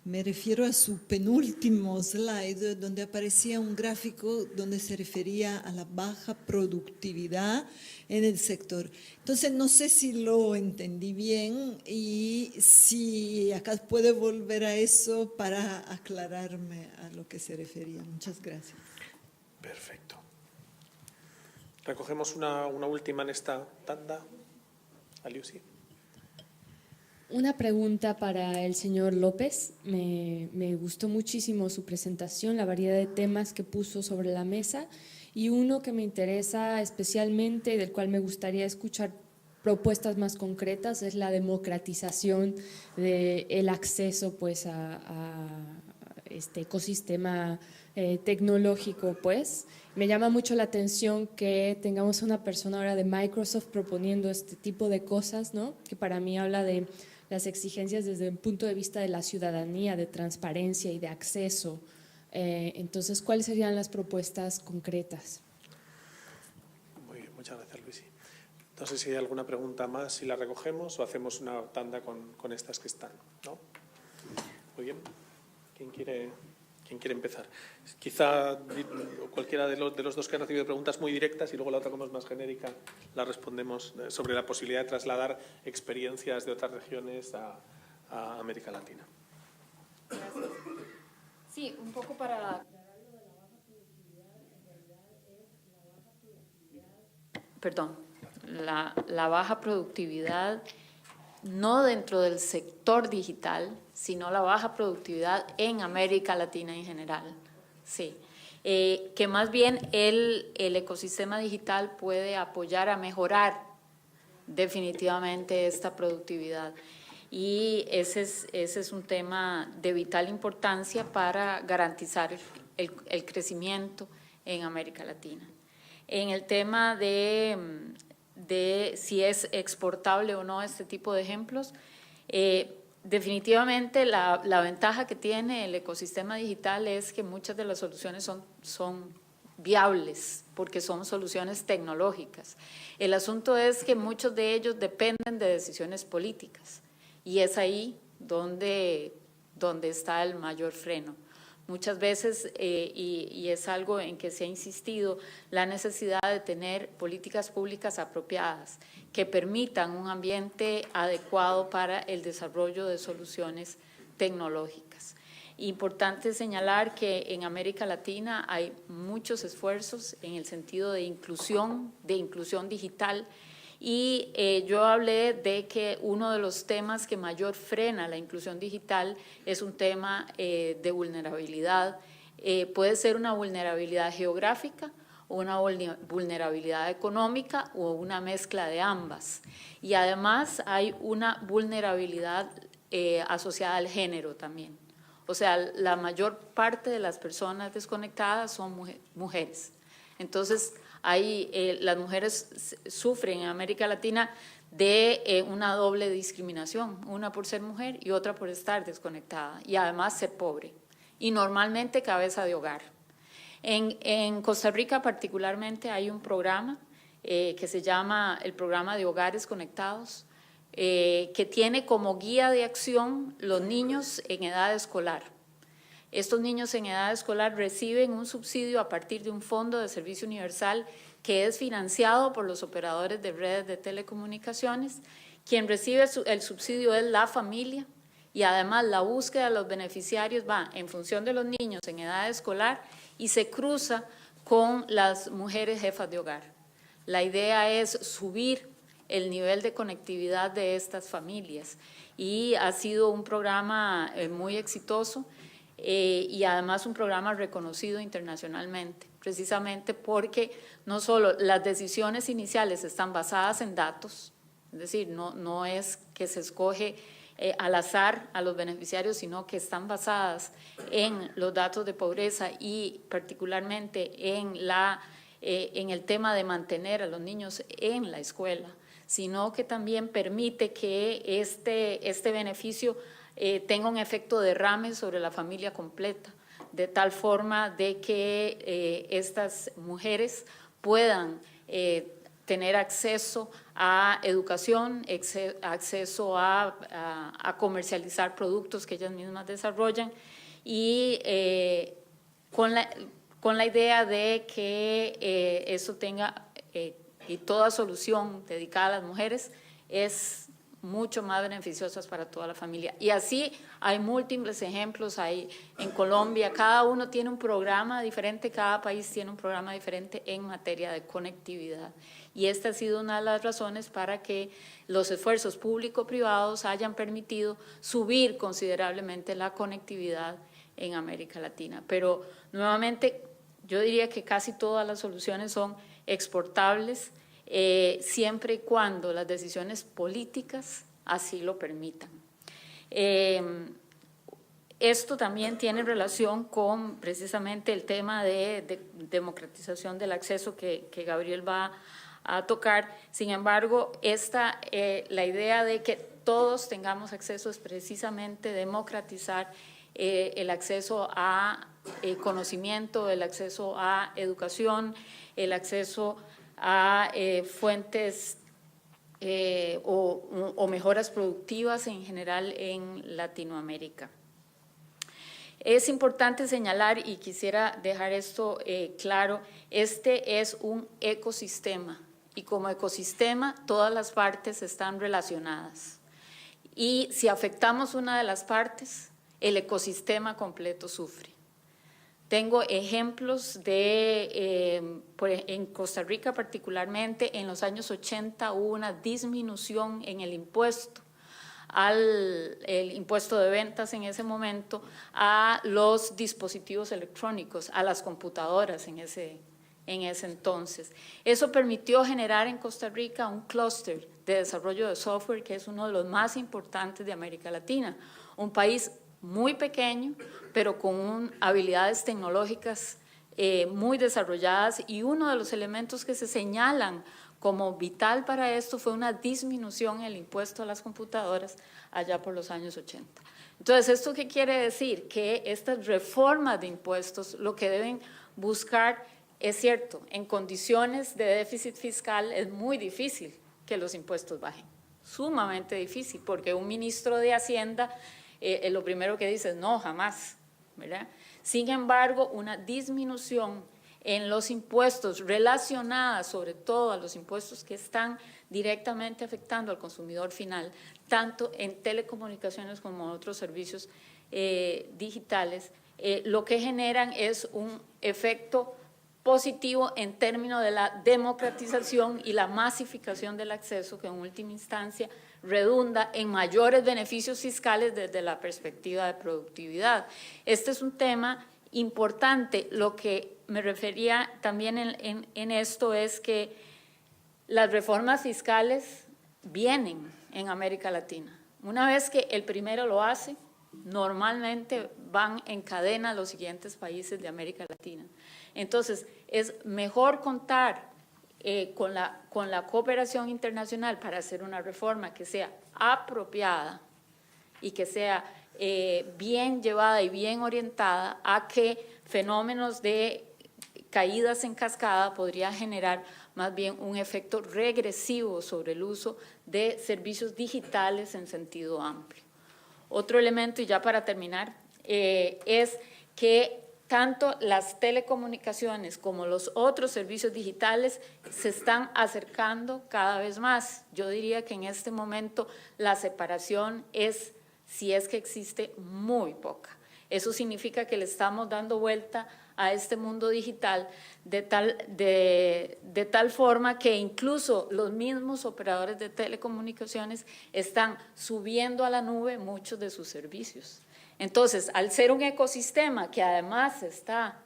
Me refiero a su penúltimo slide, donde aparecía un gráfico donde se refería a la baja productividad en el sector. Entonces, no sé si lo entendí bien y si acá puede volver a eso para aclararme a lo que se refería. Muchas gracias. Perfecto. Recogemos una última en esta tanda. Aliusi. Una pregunta para el señor López. Me gustó muchísimo su presentación, la variedad de temas que puso sobre la mesa y uno que me interesa especialmente y del cual me gustaría escuchar propuestas más concretas es la democratización del acceso pues, a este ecosistema tecnológico. Pues. Me llama mucho la atención que tengamos una persona ahora de Microsoft proponiendo este tipo de cosas, ¿no? Que para mí habla de las exigencias desde el punto de vista de la ciudadanía, de transparencia y de acceso. Entonces, ¿cuáles serían las propuestas concretas? Muy bien, muchas gracias, Luisi. No sé si hay alguna pregunta más, si la recogemos o hacemos una tanda con estas que están, ¿no? Muy bien. ¿Quién quiere empezar? Quizá cualquiera de los dos que han recibido preguntas muy directas y luego la otra como es más genérica, la respondemos sobre la posibilidad de trasladar experiencias de otras regiones a América Latina. Gracias. Sí, un poco para... Perdón, la baja productividad no dentro del sector digital, sino la baja productividad en América Latina en general. Sí. Que más bien el ecosistema digital puede apoyar a mejorar definitivamente esta productividad. Y ese es un tema de vital importancia para garantizar el crecimiento en América Latina. En el tema de si es exportable o no este tipo de ejemplos, definitivamente la ventaja que tiene el ecosistema digital es que muchas de las soluciones son viables porque son soluciones tecnológicas. El asunto es que muchos de ellos dependen de decisiones políticas y es ahí donde está el mayor freno. Muchas veces, y es algo en que se ha insistido, la necesidad de tener políticas públicas apropiadas que permitan un ambiente adecuado para el desarrollo de soluciones tecnológicas. Importante señalar que en América Latina hay muchos esfuerzos en el sentido de inclusión digital. Y yo hablé de que uno de los temas que mayor frena la inclusión digital es un tema de vulnerabilidad. Puede ser una vulnerabilidad geográfica o una vulnerabilidad económica o una mezcla de ambas. Y además hay una vulnerabilidad asociada al género también. O sea, la mayor parte de las personas desconectadas son mujeres. Entonces, las mujeres sufren en América Latina de una doble discriminación, una por ser mujer y otra por estar desconectada y además ser pobre y normalmente cabeza de hogar. En Costa Rica particularmente hay un programa que se llama el Programa de Hogares Conectados, que tiene como guía de acción los niños en edad escolar. Estos niños en edad escolar reciben un subsidio a partir de un fondo de servicio universal que es financiado por los operadores de redes de telecomunicaciones. Quien recibe el subsidio es la familia y además la búsqueda de los beneficiarios va en función de los niños en edad escolar y se cruza con las mujeres jefas de hogar. La idea es subir el nivel de conectividad de estas familias y ha sido un programa muy exitoso y además un programa reconocido internacionalmente, precisamente porque no solo las decisiones iniciales están basadas en datos, es decir, no es que se escoge al azar a los beneficiarios, sino que están basadas en los datos de pobreza y particularmente en el tema de mantener a los niños en la escuela, sino que también permite que este beneficio tenga un efecto derrame sobre la familia completa, de tal forma de que estas mujeres puedan tener acceso a educación, acceso a comercializar productos que ellas mismas desarrollan y con la idea de que eso tenga, y toda solución dedicada a las mujeres es mucho más beneficiosas para toda la familia. Y así hay múltiples ejemplos. Hay en Colombia, cada uno tiene un programa diferente, cada país tiene un programa diferente en materia de conectividad. Y esta ha sido una de las razones para que los esfuerzos público-privados hayan permitido subir considerablemente la conectividad en América Latina. Pero nuevamente yo diría que casi todas las soluciones son exportables, siempre y cuando las decisiones políticas así lo permitan. Esto también tiene relación con precisamente el tema de democratización del acceso que Gabriel va a tocar. Sin embargo, la idea de que todos tengamos acceso es precisamente democratizar el acceso a conocimiento, el acceso a educación, el acceso a fuentes o mejoras productivas en general en Latinoamérica. Es importante señalar, y quisiera dejar esto claro, este es un ecosistema y como ecosistema todas las partes están relacionadas. Y si afectamos una de las partes, el ecosistema completo sufre. Tengo ejemplos en Costa Rica particularmente, en los años 80 hubo una disminución en el impuesto, el impuesto de ventas en ese momento, a los dispositivos electrónicos, a las computadoras en ese entonces. Eso permitió generar en Costa Rica un clúster de desarrollo de software que es uno de los más importantes de América Latina, un país muy pequeño, pero con habilidades tecnológicas muy desarrolladas, y uno de los elementos que se señalan como vital para esto fue una disminución en el impuesto a las computadoras allá por los años 80. Entonces, ¿esto qué quiere decir? Que estas reformas de impuestos lo que deben buscar, es cierto, en condiciones de déficit fiscal es muy difícil que los impuestos bajen, sumamente difícil, porque un ministro de Hacienda lo primero que dice es no, jamás, ¿verdad? Sin embargo, una disminución en los impuestos relacionadas sobre todo a los impuestos que están directamente afectando al consumidor final, tanto en telecomunicaciones como en otros servicios digitales, lo que generan es un efecto positivo en términos de la democratización y la masificación del acceso, que en última instancia redunda en mayores beneficios fiscales desde la perspectiva de productividad. Este es un tema importante. Lo que me refería también en esto es que las reformas fiscales vienen en América Latina. Una vez que el primero lo hace, normalmente van en cadena los siguientes países de América Latina. Entonces, es mejor contar con la cooperación internacional para hacer una reforma que sea apropiada y que sea bien llevada y bien orientada a que fenómenos de caídas en cascada podría generar más bien un efecto regresivo sobre el uso de servicios digitales en sentido amplio. Otro elemento, y ya para terminar, es que tanto las telecomunicaciones como los otros servicios digitales se están acercando cada vez más. Yo diría que en este momento la separación es, si es que existe, muy poca. Eso significa que le estamos dando vuelta a este mundo digital de tal forma que incluso los mismos operadores de telecomunicaciones están subiendo a la nube muchos de sus servicios. Entonces, al ser un ecosistema que además se está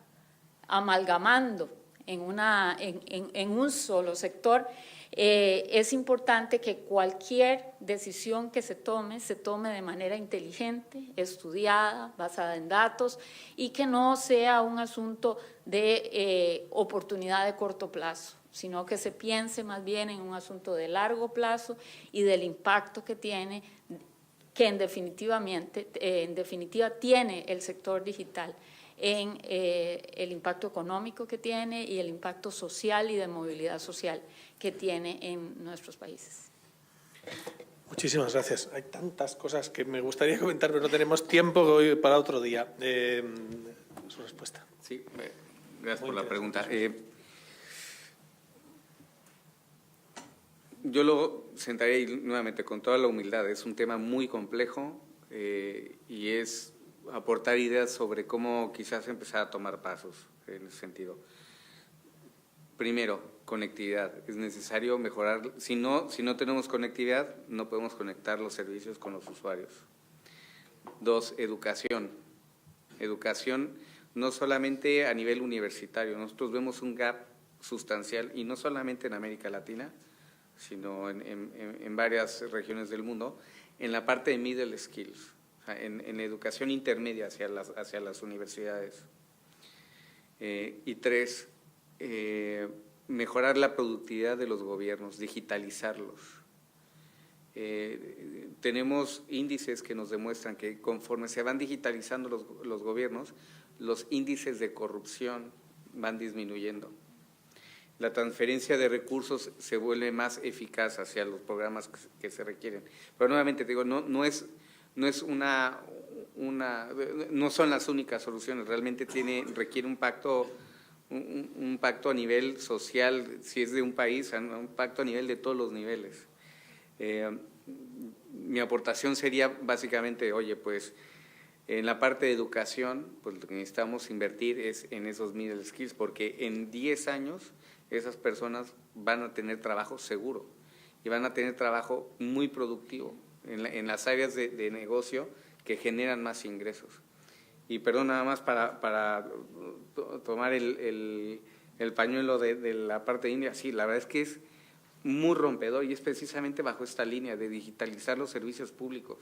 amalgamando en un solo sector, es importante que cualquier decisión que se tome de manera inteligente, estudiada, basada en datos y que no sea un asunto de oportunidad de corto plazo, sino que se piense más bien en un asunto de largo plazo y del impacto que tiene, que en definitiva tiene el sector digital en el impacto económico que tiene y el impacto social y de movilidad social que tiene en nuestros países. Muchísimas gracias. Hay tantas cosas que me gustaría comentar, pero no tenemos tiempo hoy para otro día. Su respuesta. Sí, gracias por la pregunta. Yo lo sentaré y nuevamente con toda la humildad. Es un tema muy complejo y es aportar ideas sobre cómo quizás empezar a tomar pasos en ese sentido. Primero, conectividad. Es necesario mejorar. Si no tenemos conectividad, no podemos conectar los servicios con los usuarios. 2, educación. Educación no solamente a nivel universitario. Nosotros vemos un gap sustancial, y no solamente en América Latina, sino en varias regiones del mundo, en la parte de middle skills, o sea, en educación intermedia hacia las universidades. Y 3, mejorar la productividad de los gobiernos, digitalizarlos. Tenemos índices que nos demuestran que conforme se van digitalizando los gobiernos, los índices de corrupción van disminuyendo. La transferencia de recursos se vuelve más eficaz hacia los programas que se requieren. Pero nuevamente digo, no son las únicas soluciones, realmente requiere un pacto a nivel social, si es de un país, un pacto a nivel de todos los niveles. Mi aportación sería básicamente, oye, pues en la parte de educación, pues lo que necesitamos invertir es en esos middle skills, porque en 10 años esas personas van a tener trabajo seguro y van a tener trabajo muy productivo en las áreas de negocio que generan más ingresos. Y perdón, nada más para tomar el pañuelo de la parte de India, sí, la verdad es que es muy rompedor y es precisamente bajo esta línea de digitalizar los servicios públicos.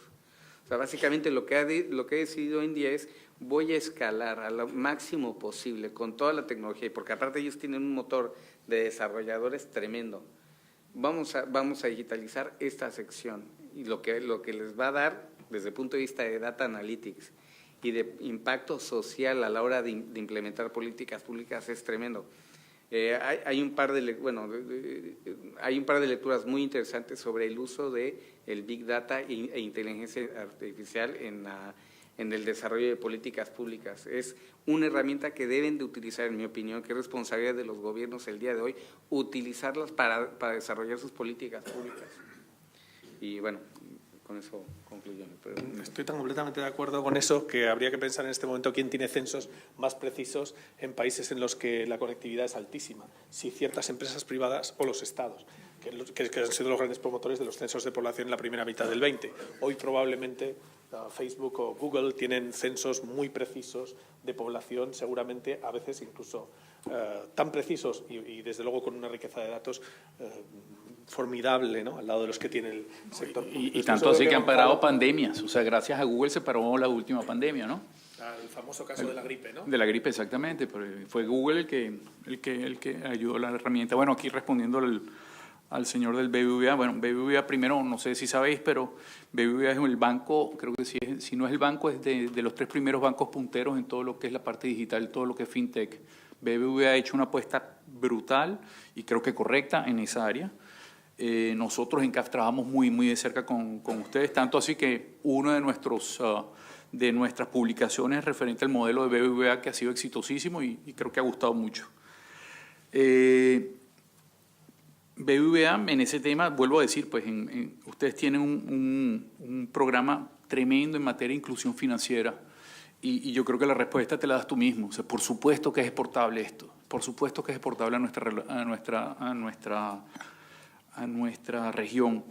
O sea, básicamente lo que ha decidido India es: voy a escalar a lo máximo posible con toda la tecnología, porque aparte ellos tienen un motor de desarrolladores tremendo. Vamos a digitalizar esta sección, y lo que les va a dar desde el punto de vista de data analytics y de impacto social a la hora de implementar políticas públicas es tremendo. Hay un par de lecturas muy interesantes sobre el uso de el Big Data e inteligencia artificial en el desarrollo de políticas públicas. Es una herramienta que deben de utilizar, en mi opinión, que es responsabilidad de los gobiernos el día de hoy, utilizarlas para desarrollar sus políticas públicas. Y bueno, con eso concluyo. Estoy tan completamente de acuerdo con eso que habría que pensar en este momento quién tiene censos más precisos en países en los que la conectividad es altísima, si ciertas empresas privadas o los estados, que han sido los grandes promotores de los censos de población en la primera mitad del 20. Hoy probablemente Facebook o Google tienen censos muy precisos de población, seguramente a veces incluso tan precisos y desde luego con una riqueza de datos formidable, ¿no?, al lado de los que tiene el sector. Y tanto así que han parado pandemias. O sea, gracias a Google se paró la última pandemia, ¿no? sea, el famoso caso de la gripe, ¿no? De la gripe, exactamente, pero fue Google el que ayudó la herramienta. Bueno, aquí respondiendo al señor del BBVA, bueno, BBVA primero, no sé si sabéis, pero BBVA es el banco, creo que si no es el banco, es de los 3 primeros bancos punteros en todo lo que es la parte digital, todo lo que es fintech. BBVA ha hecho una apuesta brutal y creo que correcta en esa área. Nosotros en CAF trabajamos muy de cerca con ustedes, tanto así que uno de nuestras publicaciones referente al modelo de BBVA, que ha sido exitosísimo y creo que ha gustado mucho. BBVA en ese tema, vuelvo a decir, pues ustedes tienen un programa tremendo en materia de inclusión financiera y yo creo que la respuesta te la das tú mismo. O sea, por supuesto que es exportable esto, por supuesto que es exportable a nuestra región,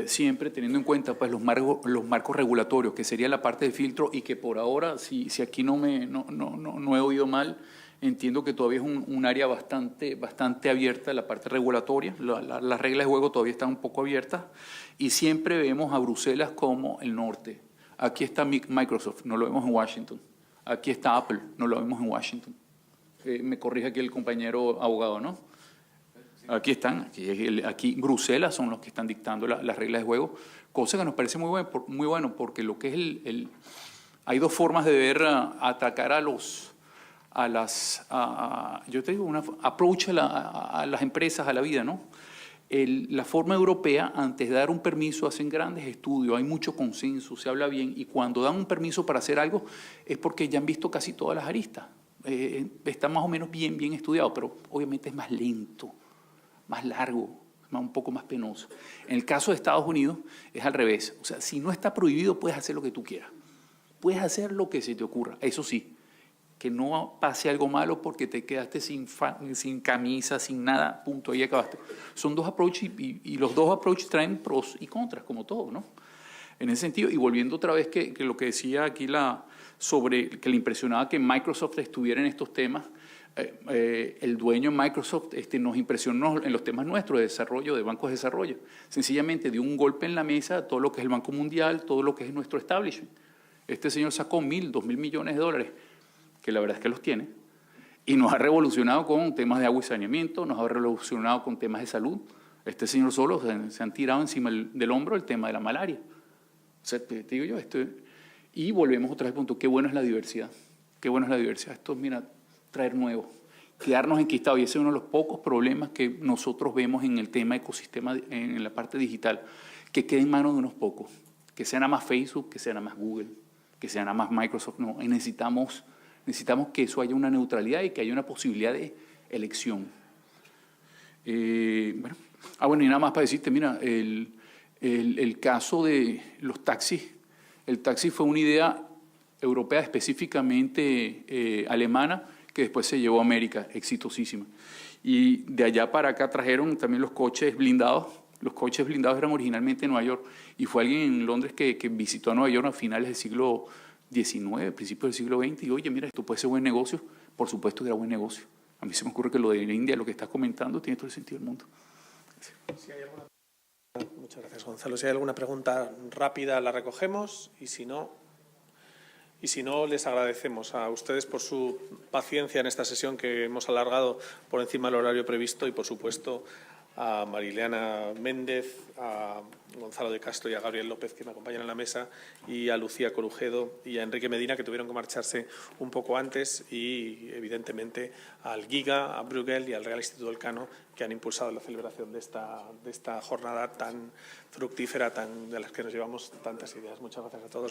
siempre teniendo en cuenta pues los marcos regulatorios, que sería la parte de filtro y que por ahora, si aquí no he oído mal, entiendo que todavía es un área bastante abierta la parte regulatoria. Las reglas de juego todavía están un poco abiertas y siempre vemos a Bruselas como el norte. Aquí está Microsoft, no lo vemos en Washington. Aquí está Apple, no lo vemos en Washington. Me corrige aquí el compañero abogado, ¿no? Aquí están, aquí Bruselas son los que están dictando las reglas de juego, cosa que nos parece muy bueno porque lo que es hay 2 formas de ver atacar yo te digo, una approach a las empresas, a la vida, ¿no? La forma europea, antes de dar un permiso, hacen grandes estudios, hay mucho consenso, se habla bien, y cuando dan un permiso para hacer algo es porque ya han visto casi todas las aristas. Está más o menos bien estudiado, pero obviamente es más lento, más largo, un poco más penoso. En el caso de Estados Unidos es al revés. O sea, si no está prohibido, puedes hacer lo que tú quieras. Puedes hacer lo que se te ocurra. Eso sí, que no pase algo malo porque te quedaste sin camisa, sin nada, punto, ahí acabaste. Son 2 approaches y los 2 approaches traen pros y contras, como todo, ¿no? En ese sentido, y volviendo otra vez que lo que decía aquí sobre que le impresionaba que Microsoft estuviera en estos temas, el dueño de Microsoft nos impresionó en los temas nuestros de desarrollo, de bancos de desarrollo. Sencillamente dio un golpe en la mesa a todo lo que es el Banco Mundial, todo lo que es nuestro establishment. Este señor sacó 2.000 millones de dólares, que la verdad es que los tiene, y nos ha revolucionado con temas de agua y saneamiento, nos ha revolucionado con temas de salud. Este señor solo se han tirado encima del hombro el tema de la malaria. O sea, te digo yo, y volvemos otra vez al punto, qué bueno es la diversidad, qué bueno es la diversidad. Esto, mira, traer nuevo, quedarnos enquistados, y ese es uno de los pocos problemas que nosotros vemos en el tema ecosistema, en la parte digital, que quede en manos de unos pocos, que sea nada más Facebook, que sea nada más Google, que sea nada más Microsoft, no, y necesitamos que eso haya una neutralidad y que haya una posibilidad de elección. Bueno, y nada más para decirte, mira, el caso de los taxis, el taxi fue una idea europea, específicamente alemana, que después se llevó a América, exitosísima. Y de allá para acá trajeron también los coches blindados. Los coches blindados eran originalmente de Nueva York, y fue alguien en Londres que visitó a Nueva York a finales del siglo XIX, principios del siglo XX, y oye, mira, esto puede ser buen negocio. Por supuesto que era buen negocio. A mí se me ocurre que lo de la India, lo que estás comentando, tiene todo el sentido del mundo. Muchas gracias, Gonzalo. Si hay alguna pregunta rápida, la recogemos, y si no, les agradecemos a ustedes por su paciencia en esta sesión que hemos alargado por encima del horario previsto, y por supuesto a Marileana Méndez, a Gonzalo de Castro y a Gabriel López, que me acompañan en la mesa, y a Lucía Corujedo y a Enrique Medina, que tuvieron que marcharse un poco antes, y evidentemente al GIGA, a Bruegel y al Real Instituto Elcano, que han impulsado la celebración de esta jornada tan fructífera, de las que nos llevamos tantas ideas. Muchas gracias a todos.